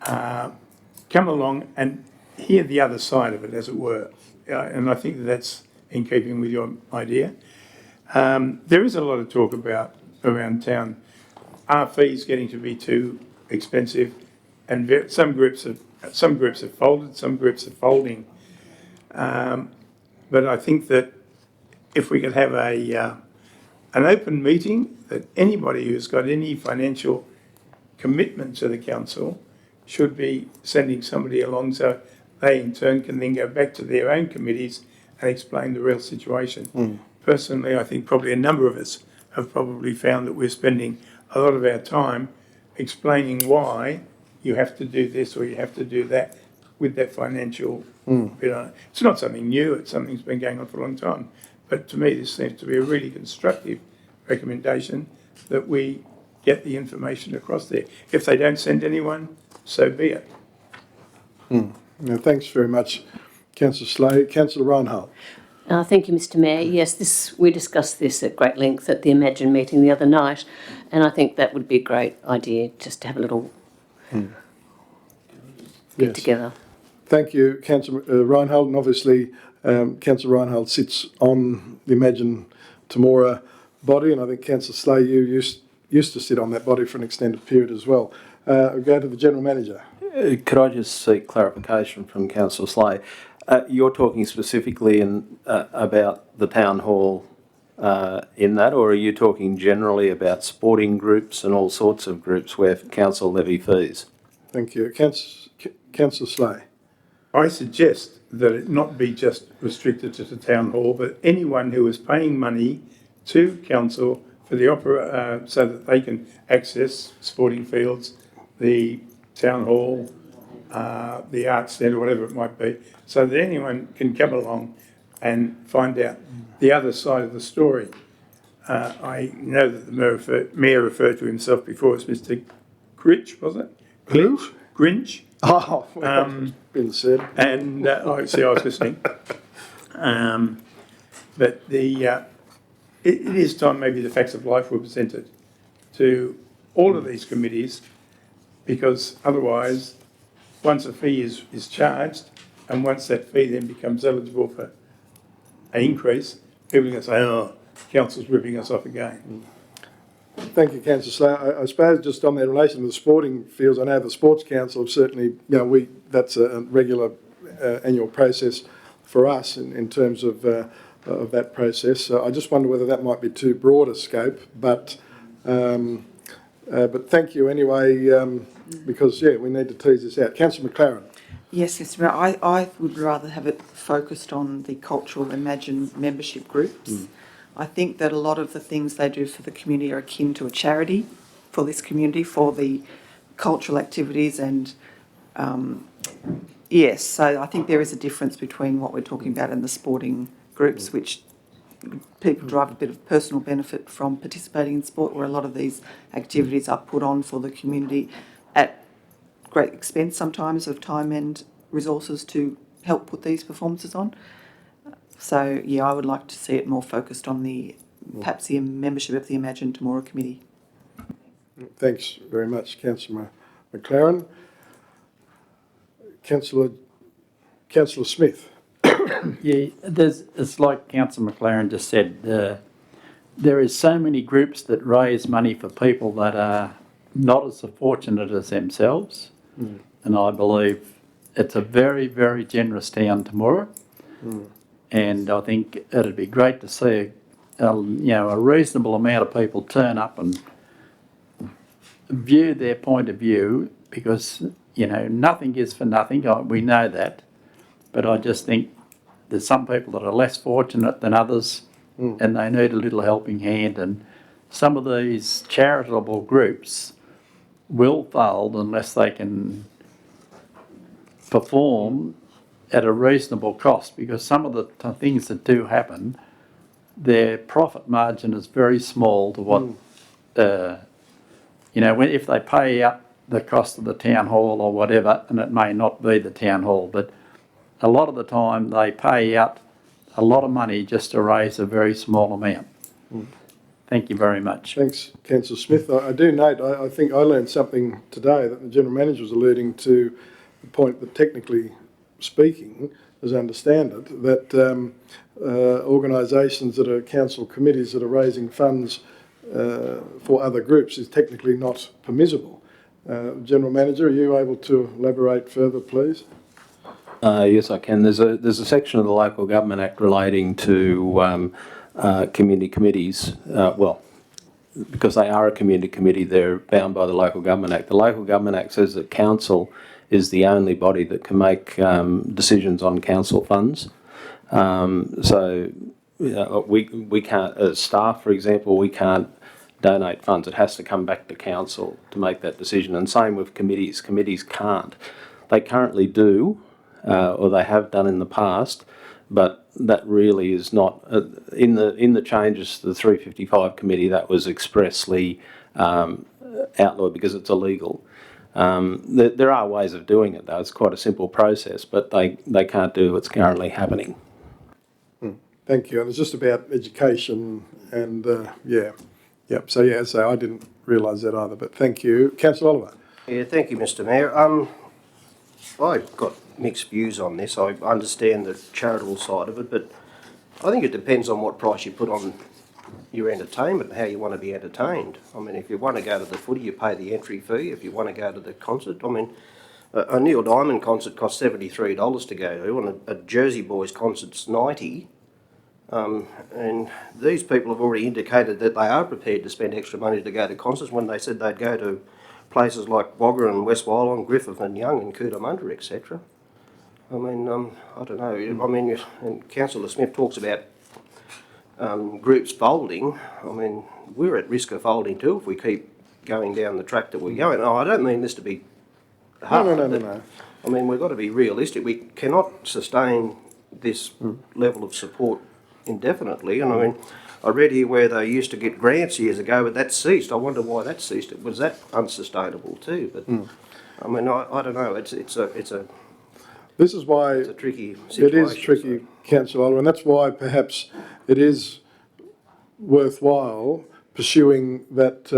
Come along and hear the other side of it, as it were. And I think that's in keeping with your idea. There is a lot of talk about around town, are fees getting to be too expensive? And some groups have folded, some groups are folding. But I think that if we could have an open meeting, that anybody who's got any financial commitment to the council should be sending somebody along, so they in turn can then go back to their own committees and explain the real situation. Personally, I think probably a number of us have probably found that we're spending a lot of our time explaining why you have to do this or you have to do that with that financial, it's not something new, it's something that's been going on for a long time. But to me, this seems to be a really constructive recommendation that we get the information across there. If they don't send anyone, so be it. Thanks very much, Councillor Slay. Councillor Reinhardt. Thank you, Mr. Mayor. Yes, we discussed this at great length at the Imagine meeting the other night, and I think that would be a great idea, just to have a little get together. Thank you, Councillor Reinhardt, and obviously Councillor Reinhardt sits on the Imagine Temora body, and I think Councillor Slay, you used to sit on that body for an extended period as well. I'll go to the General Manager. Could I just seek clarification from Councillor Slay? You're talking specifically about the town hall in that, or are you talking generally about sporting groups and all sorts of groups where council levy fees? Thank you. Councillor Slay. I suggest that it not be just restricted to the town hall, but anyone who is paying money to council for the opera, so that they can access sporting fields, the town hall, the arts centre, whatever it might be, so that anyone can come along and find out the other side of the story. I know that the mayor referred to himself before as Mr. Grinch, was it? Grinch. Oh, well, been said. And I was listening. But it is time maybe the facts of life were presented to all of these committees, because otherwise, once a fee is charged, and once that fee then becomes eligible for an increase, people are going to say, oh, council's ripping us off again. Thank you, Councillor Slay. I suppose just on that in relation to the sporting fields, I know the Sports Council have certainly, that's a regular annual process for us in terms of that process. So I just wonder whether that might be too broad a scope, but thank you anyway, because, we need to tease this out. Councillor McLaren. Yes, Mr. Mayor, I would rather have it focused on the cultural Imagine membership groups. I think that a lot of the things they do for the community are akin to a charity for this community, for the cultural activities and, yes, so I think there is a difference between what we're talking about and the sporting groups, which people derive a bit of personal benefit from participating in sport, where a lot of these activities are put on for the community at great expense sometimes of time and resources to help put these performances on. So, yeah, I would like to see it more focused on perhaps the membership of the Imagine Tomorrow Committee. Thanks very much, Councillor McLaren. Councillor Smith. Yeah, it's like Councillor McLaren just said, there is so many groups that raise money for people that are not as fortunate as themselves. And I believe it's a very, very generous town, Temora. And I think it'd be great to see a reasonable amount of people turn up and view their point of view, because, nothing is for nothing. We know that. But I just think there's some people that are less fortunate than others, and they need a little helping hand. And some of these charitable groups will fold unless they can perform at a reasonable cost, because some of the things that do happen, their profit margin is very small to what, if they pay out the cost of the town hall or whatever, and it may not be the town hall, but a lot of the time they pay out a lot of money just to raise a very small amount. Thank you very much. Thanks, Councillor Smith. I do note, I think I learned something today that the General Manager was alluding to, the point that technically speaking, as I understand it, that organisations that are council committees that are raising funds for other groups is technically not permissible. General Manager, are you able to elaborate further, please? Yes, I can. There's a section of the Local Government Act relating to community committees. Because they are a community committee, they're bound by the Local Government Act. The Local Government Act says that council is the only body that can make decisions on council funds. We can't, as staff, for example, we can't donate funds. It has to come back to council to make that decision. And same with committees. Committees can't. They currently do, or they have done in the past, but that really is not in the changes to the 355 committee. That was expressly outlawed because it's illegal. There are ways of doing it though. It's quite a simple process, but they can't do what's currently happening. Thank you. And it's just about education and So I didn't realise that either. But thank you, Councillor Oliver. Yeah, thank you, Mr. Mayor. I've got mixed views on this. I understand the charitable side of it, but I think it depends on what price you put on your entertainment and how you want to be entertained. I mean, if you want to go to the footy, you pay the entry fee. If you want to go to the concert, I mean, a Neil Diamond concert costs $73 to go to, and a Jersey Boys concert's $90. And these people have already indicated that they are prepared to spend extra money to go to concerts when they said they'd go to places like Wagga and West Wyalong, Griffith and Young and Cootamundra, etc. I mean, I don't know. I mean, and Councillor Smith talks about groups folding. I mean, we're at risk of folding too if we keep going down the track that we're going. Oh, I don't mean this to be hard. No. I mean, we've got to be realistic. We cannot sustain this level of support indefinitely. And I mean, I read here where they used to get grants years ago, but that ceased. I wonder why that ceased. Was that unsustainable too? But I mean, I don't know. It's a This is why it's a tricky situation. It is tricky, Councillor Oliver, and that's why perhaps it is worthwhile pursuing that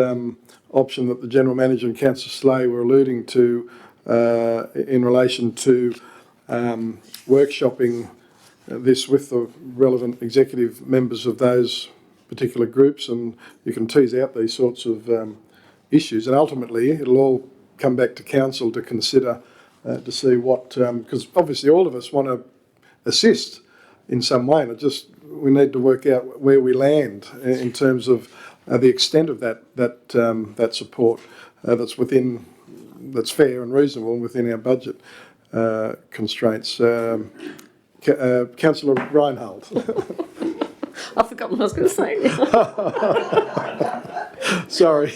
option that the General Manager and Councillor Slay were alluding to in relation to workshopping this with the relevant executive members of those particular groups, and you can tease out these sorts of issues, and ultimately it'll all come back to council to consider to see what, because obviously all of us want to assist in some way, and we need to work out where we land in terms of the extent of that support that's fair and reasonable within our budget constraints. Councillor Reinhold. I forgot what I was going to say now. Sorry.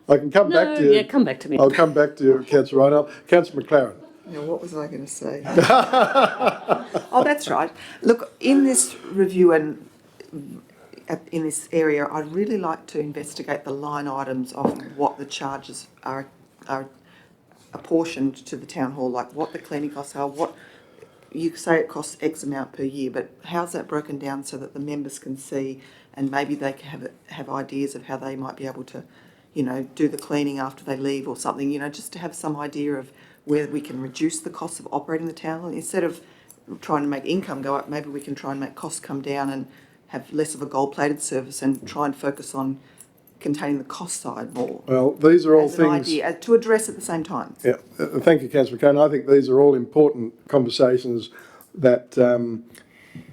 I can come back to you. Yeah, come back to me. I'll come back to you, Councillor Reinhold. Councillor McLaren. Now, what was I going to say? Oh, that's right. Look, in this review and in this area, I'd really like to investigate the line items of what the charges are apportioned to the town hall, like what the cleaning costs are, you say it costs X amount per year, but how's that broken down so that the members can see and maybe they can have ideas of how they might be able to, do the cleaning after they leave or something, just to have some idea of where we can reduce the cost of operating the town. Instead of trying to make income go up, maybe we can try and make costs come down and have less of a gold-plated service and try and focus on containing the cost side more. Well, these are all as an things... idea, to address at the same time. Yeah, thank you, Councillor Cohn. I think these are all important conversations that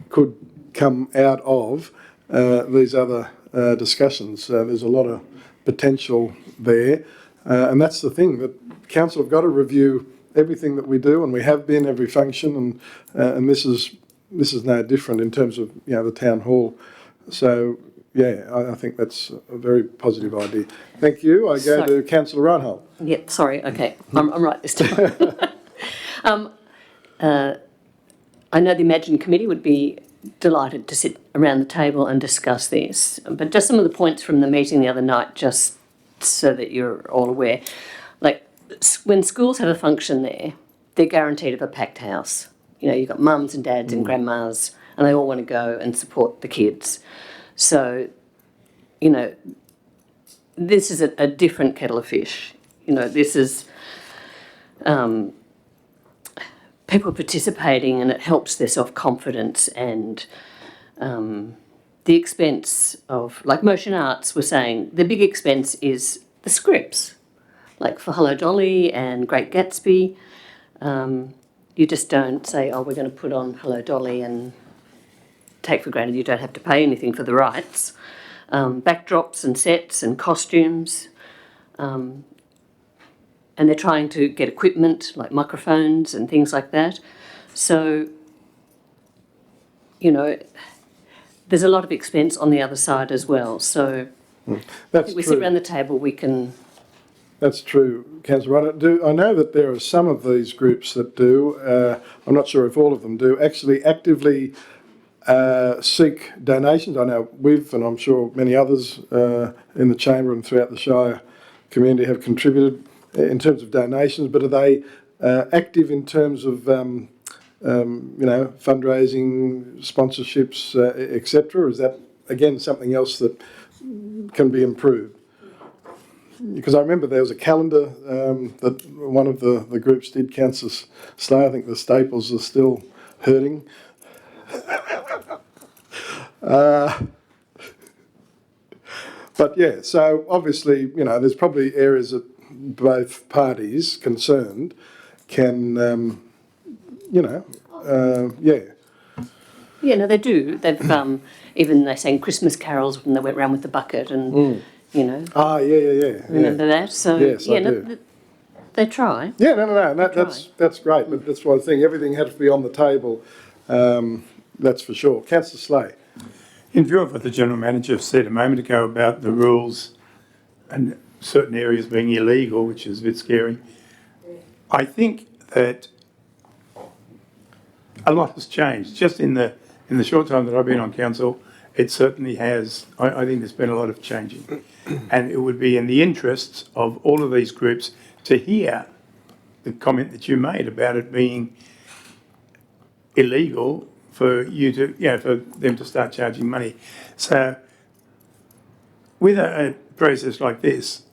could come out of these other discussions. There's a lot of potential there, and that's the thing, that council have got to review everything that we do, and we have been every function, and this is no different in terms of the town hall. So yeah, I think that's a very positive idea. Thank you. I go to Councillor Reinhold. Yep, sorry, okay, I'm right this time. I know the Imagine Committee would be delighted to sit around the table and discuss this, but just some of the points from the meeting the other night, just so that you're all aware. Like, when schools have a function there, they're guaranteed of a packed house. You've got mums and dads and grandmas, and they all want to go and support the kids. So, this is a different kettle of fish. This is people participating, and it helps their self-confidence and the expense of, like Motion Arts were saying, the big expense is the scripts, like for Hello Dolly and Great Gatsby. You just don't say, oh, we're going to put on Hello Dolly and take for granted you don't have to pay anything for the rights. Backdrops and sets and costumes. And they're trying to get equipment like microphones and things like that. So, there's a lot of expense on the other side as well. So That's we true. sit around the table, we can... That's true, Councillor Ryan. I know that there are some of these groups that do, I'm not sure if all of them do, actually actively seek donations. I know we've, and I'm sure many others in the Chamber and throughout the Shire community have contributed in terms of donations, but are they active in terms of, fundraising, sponsorships, etc.? Is that, again, something else that can be improved? Because I remember there was a calendar that one of the groups did, Councillor Slay. I think the staples are still hurting. But yeah, so obviously, there's probably areas that both parties concerned can, yeah. Yeah, no, they do. They've even they sang Christmas carols when they went round with the bucket and, Ah, yeah. Remember that? So, yes, yeah, I do. They try. Yeah, no, that's great, but that's one thing. Everything had to be on the table, that's for sure. Councillor Slay. In view of what the General Manager said a moment ago about the rules and certain areas being illegal, which is a bit scary, I think that a lot has changed. Just in the short time that I've been on council, it certainly has. I think there's been a lot of changing. And it would be in the interests of all of these groups to hear the comment that you made about it being illegal for you to, for them to start charging money. So with a process like this,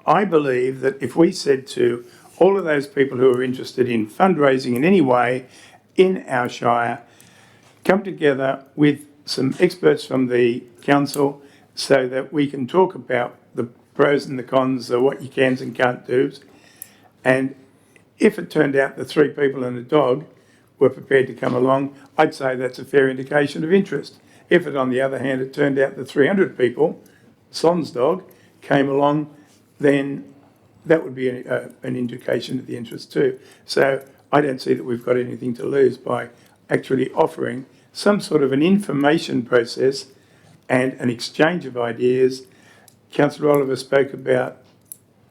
I believe that if we said to all of those people who are interested in fundraising in any way in our Shire, come together with some experts from the council so that we can talk about the pros and the cons of what you can and can't do. And if it turned out the 3 people and a dog were prepared to come along, I'd say that's a fair indication of interest. If it, on the other hand, it turned out the 300 people, Son's dog, came along, then that would be an indication of the interest too. So I don't see that we've got anything to lose by actually offering some sort of an information process and an exchange of ideas. Councillor Oliver spoke about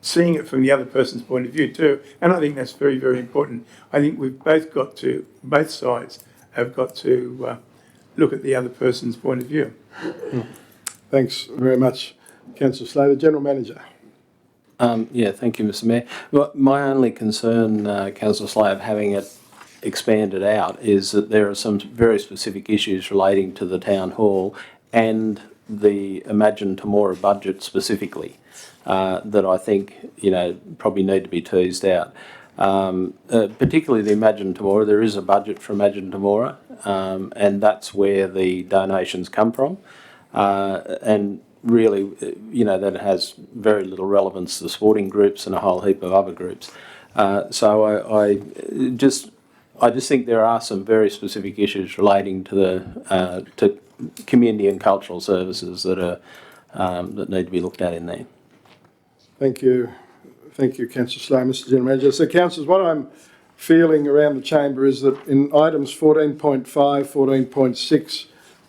seeing it from the other person's point of view too, and I think that's very, very important. I think we've both sides have got to look at the other person's point of view. Thanks very much, Councillor Slay. The General Manager. Yeah, thank you, Mr. Mayor. Well, my only concern, Councillor Slay, of having it expanded out is that there are some very specific issues relating to the town hall and the Imagine Temora budget specifically that I think, probably need to be teased out. Particularly the Imagine Temora, there is a budget for Imagine Temora, and that's where the donations come from. And really, that has very little relevance to the sporting groups and a whole heap of other groups. So I just think there are some very specific issues relating to the to community and cultural services that are that need to be looked at in there. Thank you. Thank you, Councillor Sloan, Mr General Manager. So, councillors, what I'm feeling around the chamber is that in items 14.5, 14.6,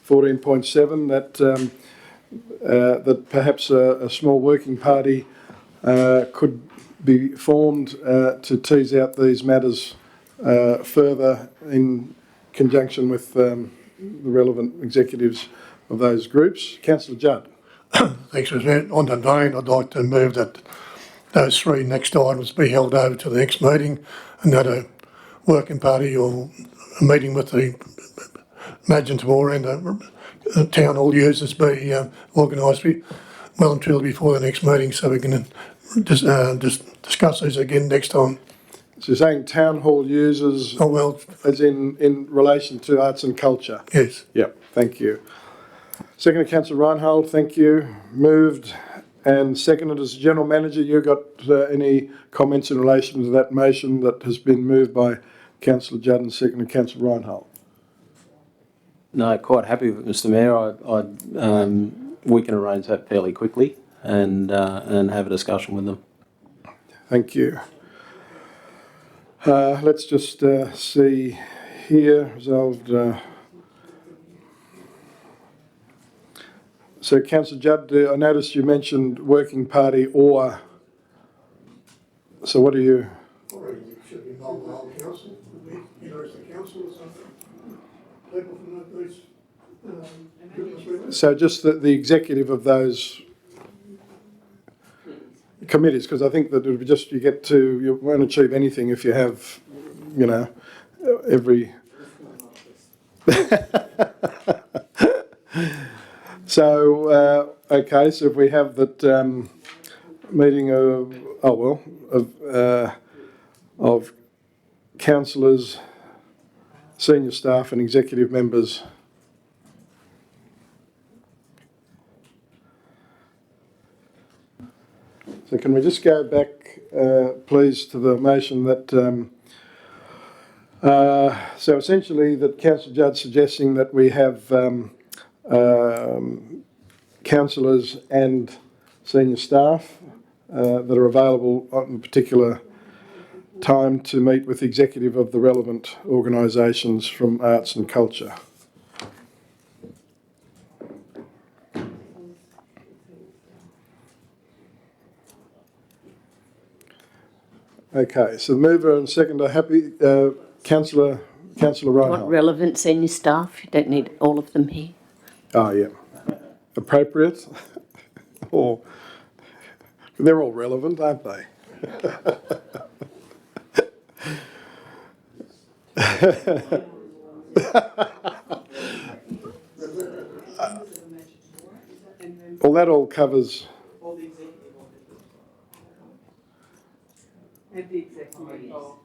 14.7, that perhaps a small working party could be formed to tease out these matters further in conjunction with the relevant executives of those groups. Councillor Judd. Thanks, Mr Mayor. On that vein, I'd like to move that those three next items be held over to the next meeting, and that a working party or a meeting with the Imagine Temora and the town hall users be organised well and truly before the next meeting, so we can just discuss these again next time. So you're saying town hall users, as in relation to arts and culture? Yes. Yep, thank you. Seconded, Councillor Reinhold, thank you. Moved and seconded as General Manager. You got any comments in relation to that motion that has been moved by Councillor Judd and seconded Councillor Reinhold? No, quite happy with it, Mr Mayor. We can arrange that fairly quickly and have a discussion with them. Thank you. Let's just see here, resolved. So, Councillor Judd, I noticed you mentioned working party or. So, what are you? Should be involved the whole council. Either the council or something. People from those. So, just the executive of those committees, because I think that it would be just you won't achieve anything if you have, every. So, okay, so if we have that meeting of councillors, senior staff and executive members. So can we just go back, please, to the motion that, so essentially that Councillor Judd's suggesting that we have councillors and senior staff that are available on a particular time to meet with the executive of the relevant organisations from arts and culture. Okay, so the mover and second are happy. Councillor Reinhold. Want relevant senior staff? You don't need all of them here. Oh, yeah. Appropriate? Or they're all relevant, aren't they? Well, that all covers. All the executive officers. And the executive of.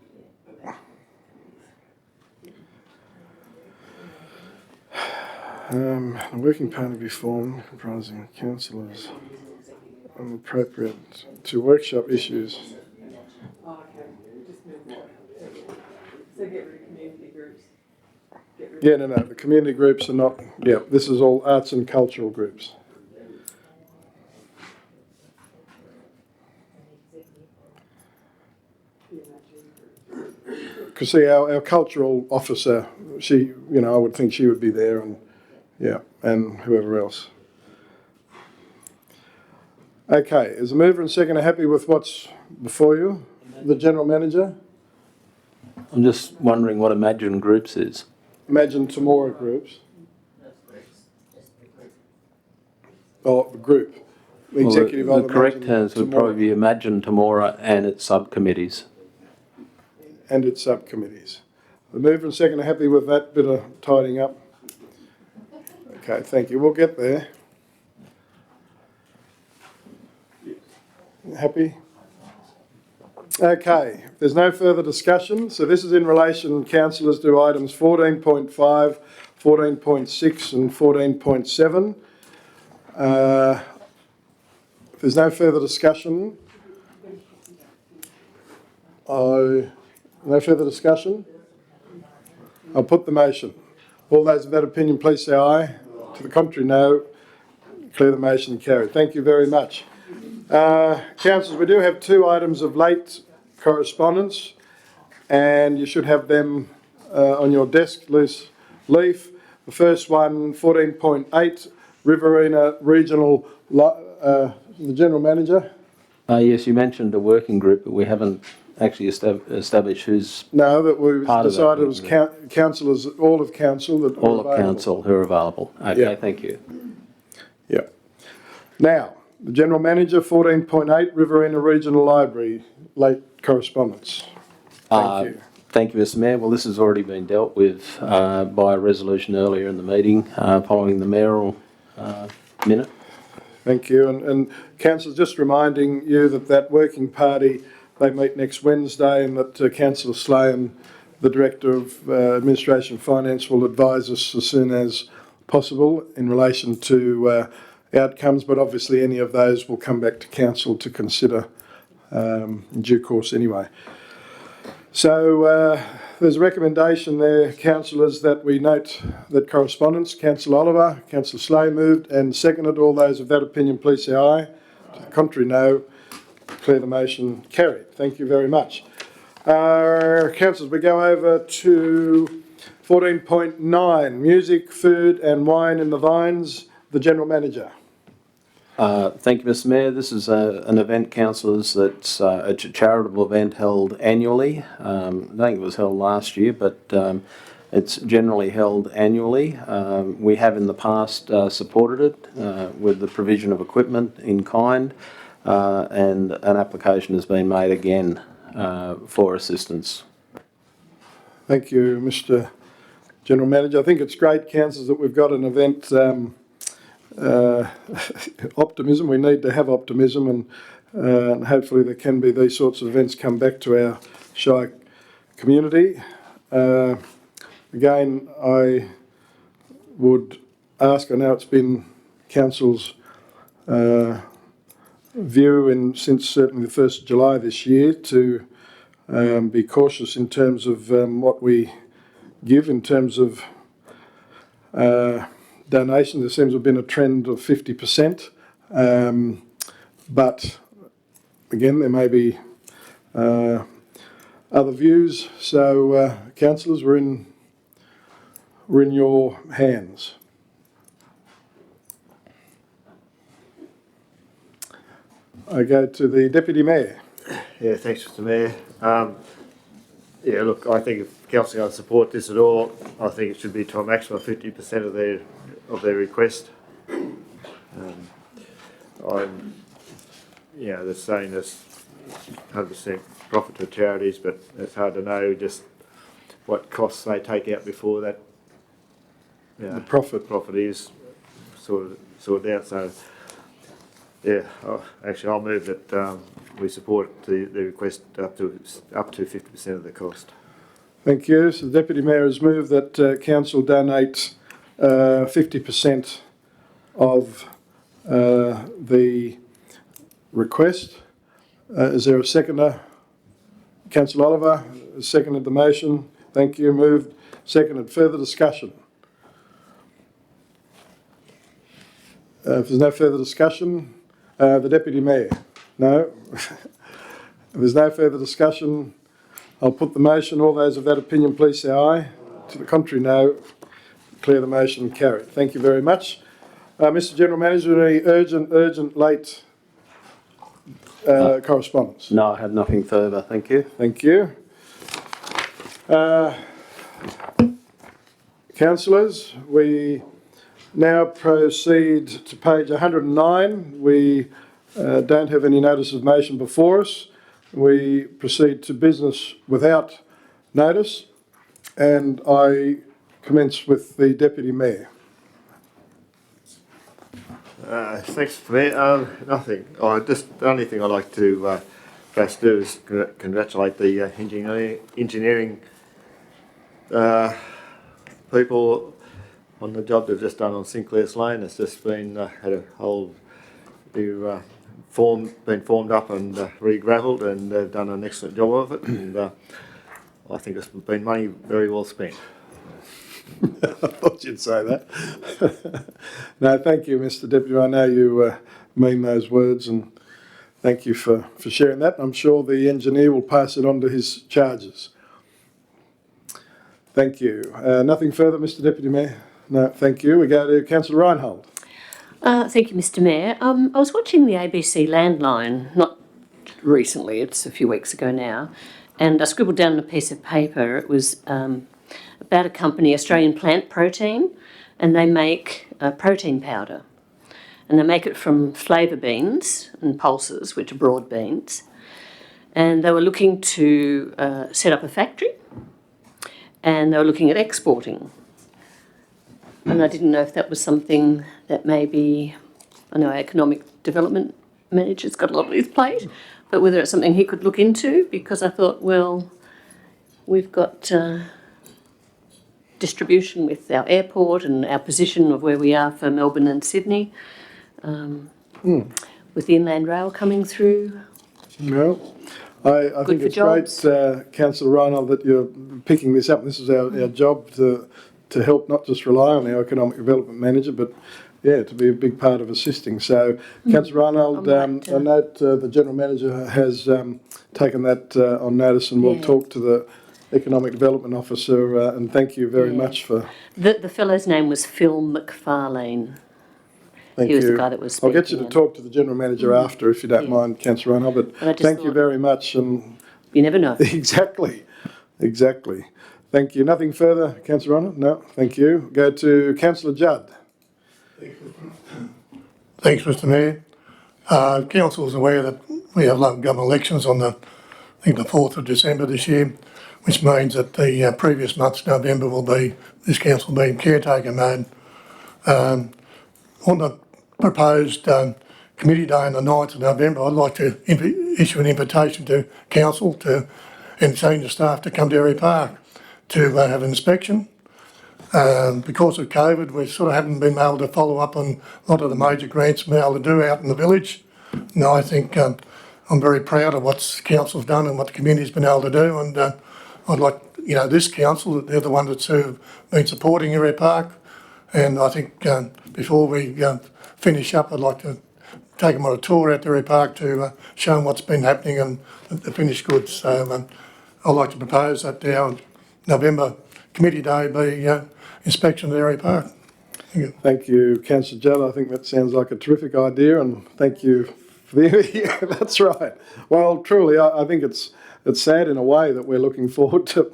A working party be formed comprising councillors appropriate to workshop issues. Oh, okay. Just move on. So get rid of community groups. Yeah, no, the community groups are not, this is all arts and cultural groups. Because see, our cultural officer, she, I would think she would be there and whoever else. Okay, is the mover and second happy with what's before you? The General Manager? I'm just wondering what Imagine Groups is. Imagine Temora groups. Oh, the group. The executive the of correct Imagine terms would Temora. probably be Imagine Temora and its subcommittees. And its subcommittees. The mover and second are happy with that bit of tidying up? Okay, thank you. We'll get there. Happy? Okay, if there's no further discussion, so this is in relation, councillors, to items 14.5, 14.6 and 14.7. If there's no further discussion, no further discussion? I'll put the motion. All those of that opinion, please say aye. To the contrary, no. Declare the motion carried. Thank you very much. Councillors, we do have 2 items of late correspondence, and you should have them on your desk, loose leaf. The first one, 14.8, Riverina Regional, the General Manager. Yes, you mentioned a working group, but we haven't actually established who's No, that we part of decided that it was councillors, all of council that all were of available. council who are available. Okay, Yeah. thank you. Yeah. Now, the General Manager, 14.8, Riverina Regional Library, late correspondence. Thank you. Thank you, Mr Mayor. Well, this has already been dealt with by a resolution earlier in the meeting following the mayoral minute. Thank you. And Councillor, just reminding you that working party, they meet next Wednesday, and that Councillor Slahan, the Director of Administration and Finance, will advise us as soon as possible in relation to outcomes, but obviously any of those will come back to Council to consider in due course anyway. So there's a recommendation there, councillors, that we note that correspondence. Councillor Oliver, Councillor Slay moved and seconded. All those of that opinion, please say aye. To the contrary, no. Declare the motion carried. Thank you very much. Councillors, we go over to 14.9, music, food and wine in the vines. The General Manager. Thank you, Mr Mayor. This is an event, councillors, that's a charitable event held annually. I think it was held last year, but it's generally held annually. We have in the past supported it with the provision of equipment in kind, and an application has been made again for assistance. Thank you, Mr General Manager. I think it's great, councillors, that we've got an event optimism. We need to have optimism, and hopefully there can be these sorts of events come back to our shy community. Again, I would ask, I know it's been Council's view since certainly the 1st of July this year to be cautious in terms of what we give in terms of donations. There seems to have been a trend of 50%, but again, there may be other views. So, councillors, we're in your hands. I go to the Deputy Mayor. Yeah, thanks, Mr Mayor. Yeah, look, I think if council are going to support this at all, I think it should be to a maximum of 50% of their request. They're saying this 100% profit to charities, but it's hard to know just what costs they take out before that. The profit is sorted out. So, yeah, I'll move that we support the request up to 50% of the cost. Thank you. So the Deputy Mayor has moved that Council donate 50% of the request. Is there a seconder? Councillor Oliver has seconded the motion. Thank you. Moved, seconded. Further discussion? If there's no further discussion, the Deputy Mayor? No? If there's no further discussion, I'll put the motion. All those of that opinion, please say aye. To the contrary, no. Declare the motion carried. Thank you very much. Mr General Manager, any urgent, late correspondence? No, I have nothing further. Thank you. Thank you. Councillors, we now proceed to page 109. We don't have any notice of motion before us. We proceed to business without notice. and I commence with the Deputy Mayor. Thanks, Mayor. Nothing. The only thing I'd like to perhaps do is congratulate the engineering people on the job they've just done on Sinclair's Lane. It's just been had a whole new been formed up and re-gravelled, and they've done an excellent job of it. And I think it's been money very well spent. I thought you'd say that. No, thank you, Mr. Deputy. I know you mean those words, and thank you for sharing that. I'm sure the engineer will pass it on to his charges. Thank you. Nothing further, Mr. Deputy Mayor? No, thank you. We go to Councillor Reinhold. Thank you, Mr. Mayor. I was watching the ABC landline, not recently, it's a few weeks ago now, and I scribbled down on a piece of paper. It was about a company, Australian Plant Protein, and they make protein powder. And they make it from flavour beans and pulses, which are broad beans. And they were looking to set up a factory, and they were looking at exporting. And I didn't know if that was something that maybe, I know our economic development manager's got a lot on his plate, but whether it's something he could look into, because I thought, well, we've got distribution with our airport and our position of where we are for Melbourne and Sydney, with the Inland Rail coming through. No, I think it's great, Councillor Reinhold, that you're picking this up. This is our job to help not just rely on our economic development manager, but to be a big part of assisting. So, Councillor Reinhold, I note the General Manager has taken that on notice, and we'll talk to the Economic Development Officer, and thank you very much for... The fellow's name was Phil McFarlane. Thank he was you. the guy that was speaking. I'll get you to talk to the General Manager after, if you don't mind, Councillor Reinhold, but thank you very much. And you never know. Exactly. Thank you. Nothing further, Councillor Reinhold? No, thank you. Go to Councillor Judd. Thanks, Mr. Mayor. Council is aware that we have local government elections on the 4th of December this year, which means that the previous month's November this council will be in caretaker mode. On the proposed committee day on the 9th of November, I'd like to issue an invitation to council and senior staff to come to Airy Park to have an inspection. Because of COVID, we sort of haven't been able to follow up on a lot of the major grants we're able to do out in the village. And I think I'm very proud of what council's done and what the community's been able to do. And I'd like, this council, they're the ones that have been supporting Airy Park. And I think before we finish up, I'd like to take them on a tour out to Airy Park to show them what's been happening and the finished goods. So I'd like to propose that our November committee day be inspection at Airy Park. Thank you, Councillor Judd. I think that sounds like a terrific idea, and thank you for the... That's right. Well, truly, I think it's sad in a way that we're looking forward to,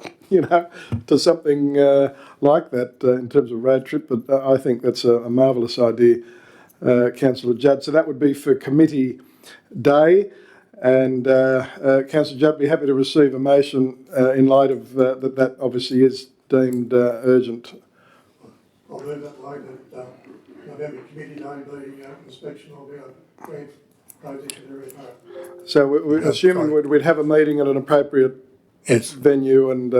to something like that in terms of road trip, but I think that's a marvellous idea, Councillor Judd. So that would be for committee day, and Councillor Judd, be happy to receive a motion in light of that obviously is deemed urgent. I'll move that way that November committee day be inspection of our grant project at Airy Park. So we're assuming we'd have a meeting at an appropriate venue, and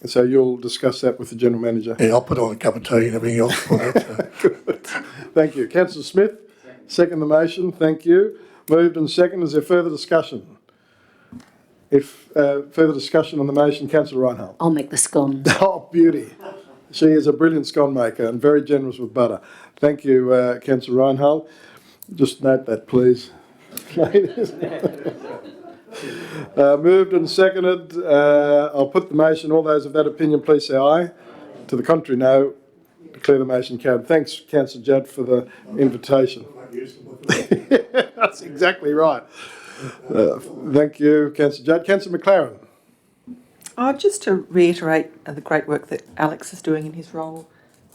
so you'll discuss that with the General Manager. Yeah, I'll put on a cup of tea and everything else for that. Good. Thank you. Councillor Smith, second the motion. Thank you. Moved and second. Is there further discussion? If further discussion on the motion, Councillor Reinhold. I'll make the scones. Oh, beauty. She is a brilliant scone maker and very generous with butter. Thank you, Councillor Reinhold. Just note that, please. Moved and seconded. I'll put the motion. All those of that opinion, please say aye. To the contrary, no. Declare the motion carried. Thanks, Councillor Judd, for the invitation. That's exactly right. Thank you, Councillor Judd. Councillor McLaren. Just to reiterate the great work that Alex is doing in his role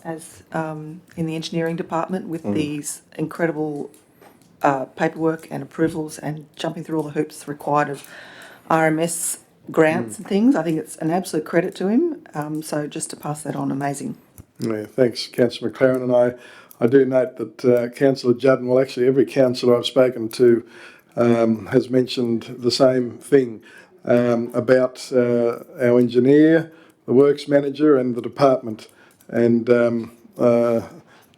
as in the engineering department with these incredible paperwork and approvals and jumping through all the hoops required of RMS grants and things. I think it's an absolute credit to him. So just to pass that on, amazing. Yeah, thanks, Councillor McLaren. And I do note that Councillor Judd, well, actually every councillor I've spoken to has mentioned the same thing about our engineer, the works manager and the department. And to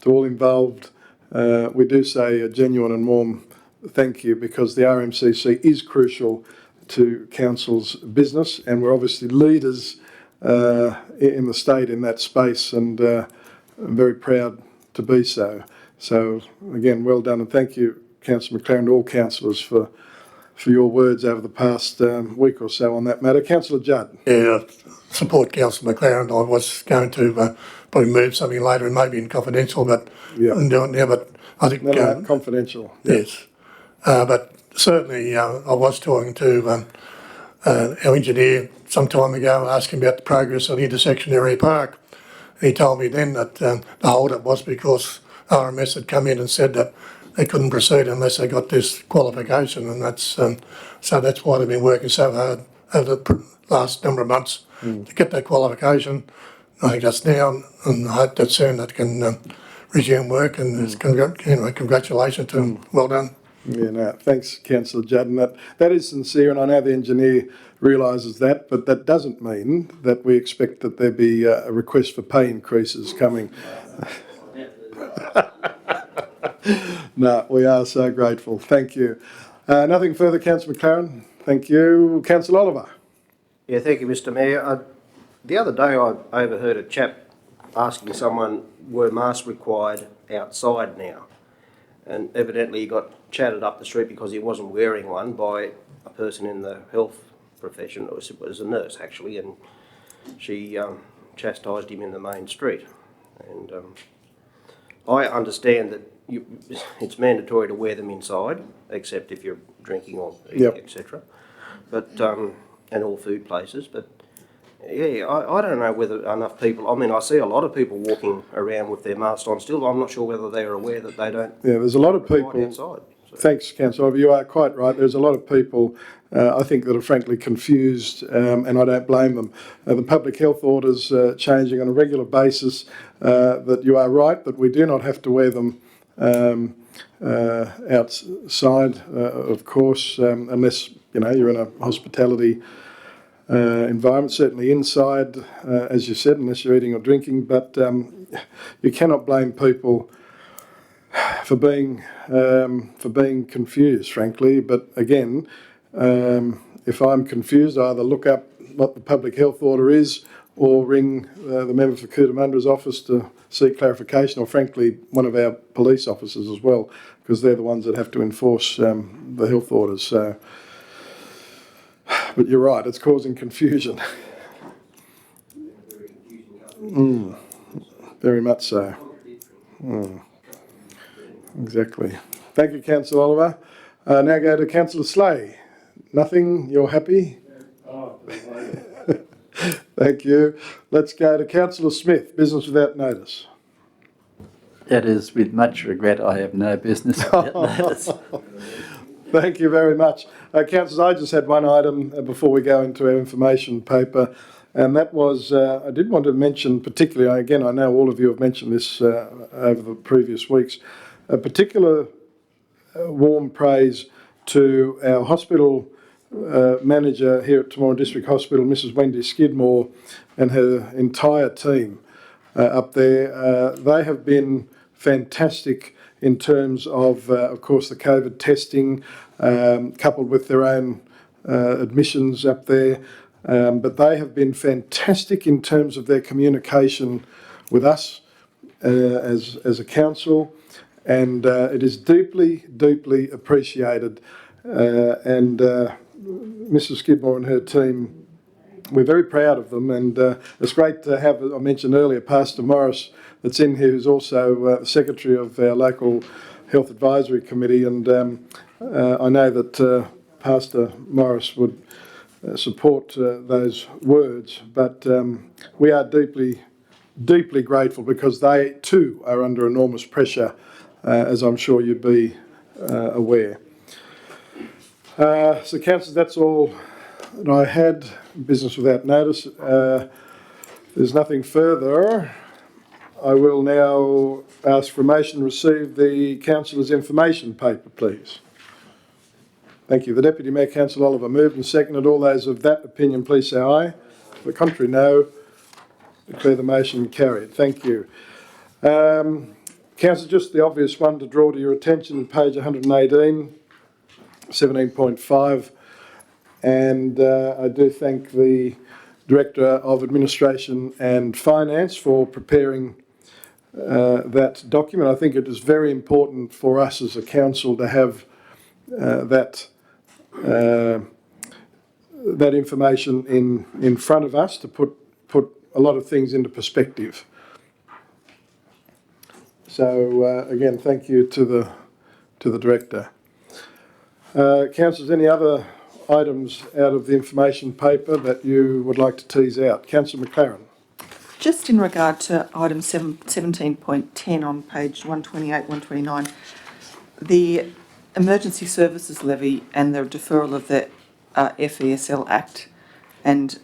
all involved, we do say a genuine and warm thank you, because the RMCC is crucial to council's business, and we're obviously leaders in the state in that space, and I'm very proud to be so. So again, well done, and thank you, Councillor McLaren, and all councillors for your words over the past week or so on that matter. Councillor Judd. Yeah, support Councillor McLaren. I was going to probably move something later and maybe in confidential, but I'm doing it now. But I think confidential. Yes, but certainly I was talking to our engineer some time ago, asking about the progress of the intersection area park. He told me then that the hold-up was because RMS had come in and said that they couldn't proceed unless they got this qualification, and that's so that's why they've been working so hard over the last number of months to get that qualification. I think that's now, and I hope that soon that can resume work. And congratulations to them. Well done. Yeah, no, thanks, Councillor Judd, and that is sincere, and I know the engineer realises that, but that doesn't mean that we expect that there be a request for pay increases coming. No, we are so grateful. Thank you. Nothing further, Councillor McLaren. Thank you. Councillor Oliver. Yeah, thank you, Mr Mayor. The other day I overheard a chap asking someone, were masks required outside now? And evidently he got chatted up the street because he wasn't wearing one by a person in the health profession. It was a nurse, actually, and she chastised him in the main street. And I understand that it's mandatory to wear them inside, except if you're drinking or eating, etc. But and all food places. But yeah, I don't know whether enough people. I mean, I see a lot of people walking around with their masks on still. I'm not sure whether they are aware that they don't. Yeah, there's a lot of people outside. So. Thanks, Councillor Oliver. You are quite right. There's a lot of people, I think, that are frankly confused, and I don't blame them. The public health orders changing on a regular basis. That you are right that we do not have to wear them outside, of course, unless you're in a hospitality environment. Certainly inside, as you said, unless you're eating or drinking. But you cannot blame people for being confused, frankly. But again, if I'm confused, I either look up what the public health order is, or ring the member for Cootamundra's office to seek clarification, or frankly one of our police officers as well, because they're the ones that have to enforce the health orders. So, but you're right, it's causing confusion. Very much so. Exactly. Thank you, Councillor Oliver. Now go to Councillor Slay. Nothing? You're happy? Thank you. Let's go to Councillor Smith. Business without notice. That is with much regret I have no business without notice. Thank you very much. Councillors, I just had one item before we go into our information paper, and that was, I did want to mention particularly, again, I know all of you have mentioned this over the previous weeks, a particular warm praise to our hospital manager here at Temora District Hospital, Mrs Wendy Skidmore, and her entire team up there. They have been fantastic in terms of course, the COVID testing, coupled with their own admissions up there. But they have been fantastic in terms of their communication with us as a council, and it is deeply, deeply appreciated. And Mrs Skidmore and her team, we're very proud of them, and it's great to have, I mentioned earlier, Pastor Morris that's in here, who's also Secretary of our local Health Advisory Committee, and I know that Pastor Morris would support those words, but we are deeply, deeply grateful, because they too are under enormous pressure, as I'm sure you'd be aware. So, councillors, that's all that I had. Business without notice. There's nothing further. I will now ask for a motion to receive the councillor's information paper, please. Thank you. The Deputy Mayor, Councillor Oliver, moved and seconded. All those of that opinion, please say aye. The contrary, no. Declare the motion carried. Thank you. Councillor, just the obvious one to draw to your attention, page 118, 17.5. And I do thank the Director of Administration and Finance for preparing that document. I think it is very important for us as a council to have that information in front of us to put a lot of things into perspective. So again, thank you to the Director. Councillors, any other items out of the information paper that you would like to tease out? Councillor McLaren. Just in regard to item 17.10 on page 128, 129, the Emergency Services Levy and the deferral of the FESL Act, and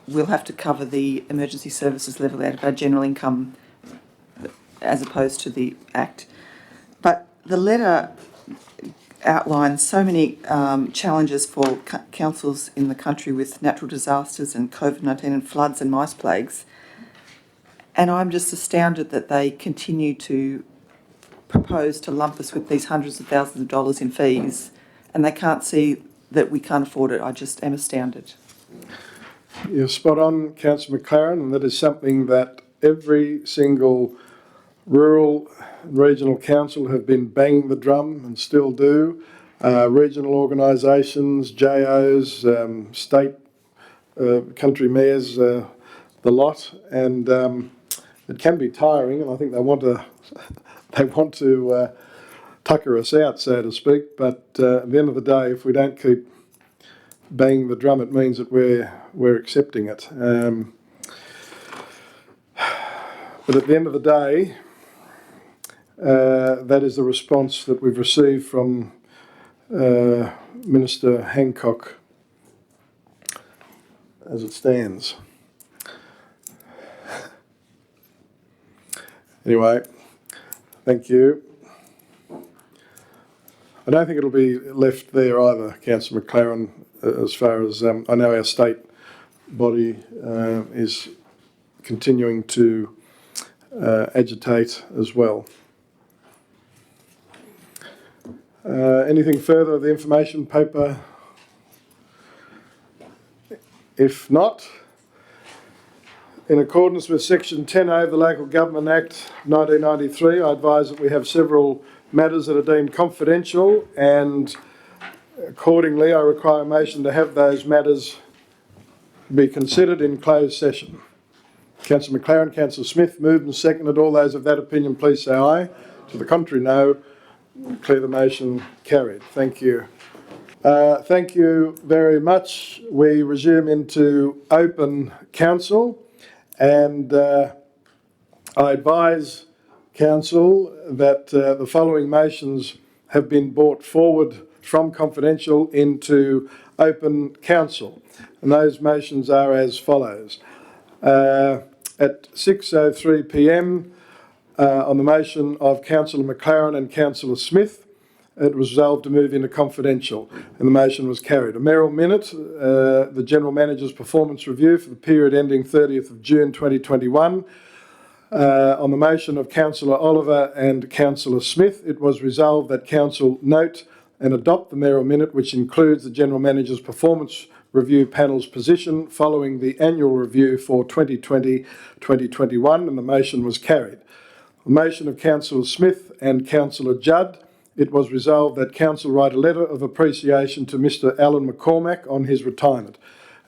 we'll have to cover the Emergency Services Levy out of our general income as opposed to the Act. But the letter outlines so many challenges for councils in the country with natural disasters and COVID-19 and floods and mice plagues. And I'm just astounded that they continue to propose to lump us with these hundreds of thousands of dollars in fees, and they can't see that we can't afford it. I just am astounded. You're spot on, Councillor McLaren, and that is something that every single rural and regional council have been banging the drum and still do. Regional organisations, JOs, state country mayors, the lot, and it can be tiring, and I think they want to tucker us out, so to speak. But at the end of the day, if we don't keep banging the drum, it means that we're accepting it. But at the end of the day, that is the response that we've received from Minister Hancock as it stands. Anyway, thank you. I don't think it'll be left there either, Councillor McLaren, as far as I know our state body is continuing to agitate as well. Anything further of the information paper? If not, in accordance with Section 10A of the Local Government Act 1993, I advise that we have several matters that are deemed confidential, and accordingly I require a motion to have those matters be considered in closed session. Councillor McLaren, Councillor Smith, moved and seconded. All those of that opinion, please say aye. To the contrary, no. Declare the motion carried. Thank you. Thank you very much. We resume into open council, and I advise council that the following motions have been brought forward from confidential into open council, and those motions are as follows. At 6:03 p.m. On the motion of Councillor McLaren and Councillor Smith, it was resolved to move into confidential, and the motion was carried. A Merrill minute, the General Manager's performance review for the period ending 30th of June 2021. On the motion of Councillor Oliver and Councillor Smith, it was resolved that Council note and adopt the Merrill minute, which includes the General Manager's performance review panel's position following the annual review for 2020-2021, and the motion was carried. The motion of Councillor Smith and Councillor Judd, it was resolved that Council write a letter of appreciation to Mr Alan McCormack on his retirement,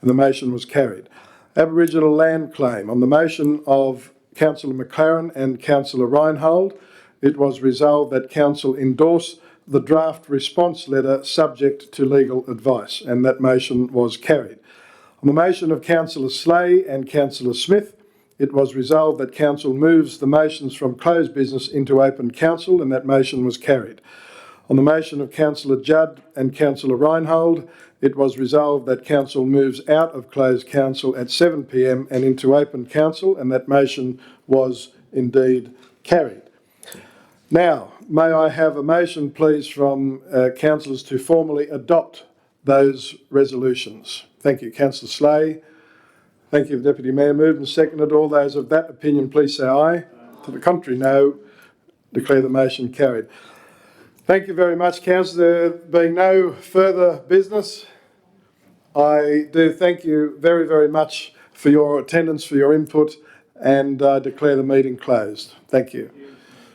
and the motion was carried. Aboriginal land claim. On the motion of Councillor McLaren and Councillor Reinhold, it was resolved that Council endorse the draft response letter subject to legal advice, and that motion was carried. On the motion of Councillor Slay and Councillor Smith, it was resolved that Council moves the motions from closed business into open council, and that motion was carried. On the motion of Councillor Judd and Councillor Reinhold, it was resolved that council moves out of closed council at 7 p.m. and into open council, and that motion was indeed carried. Now, may I have a motion, please, from councillors to formally adopt those resolutions? Thank you, Councillor Slay. Thank you, Deputy Mayor. Moved and seconded. All those of that opinion, please say aye. To the contrary, no. Declare the motion carried. Thank you very much, Councillor. There being no further business, I do thank you very, very much for your attendance, for your input, and declare the meeting closed. Thank you.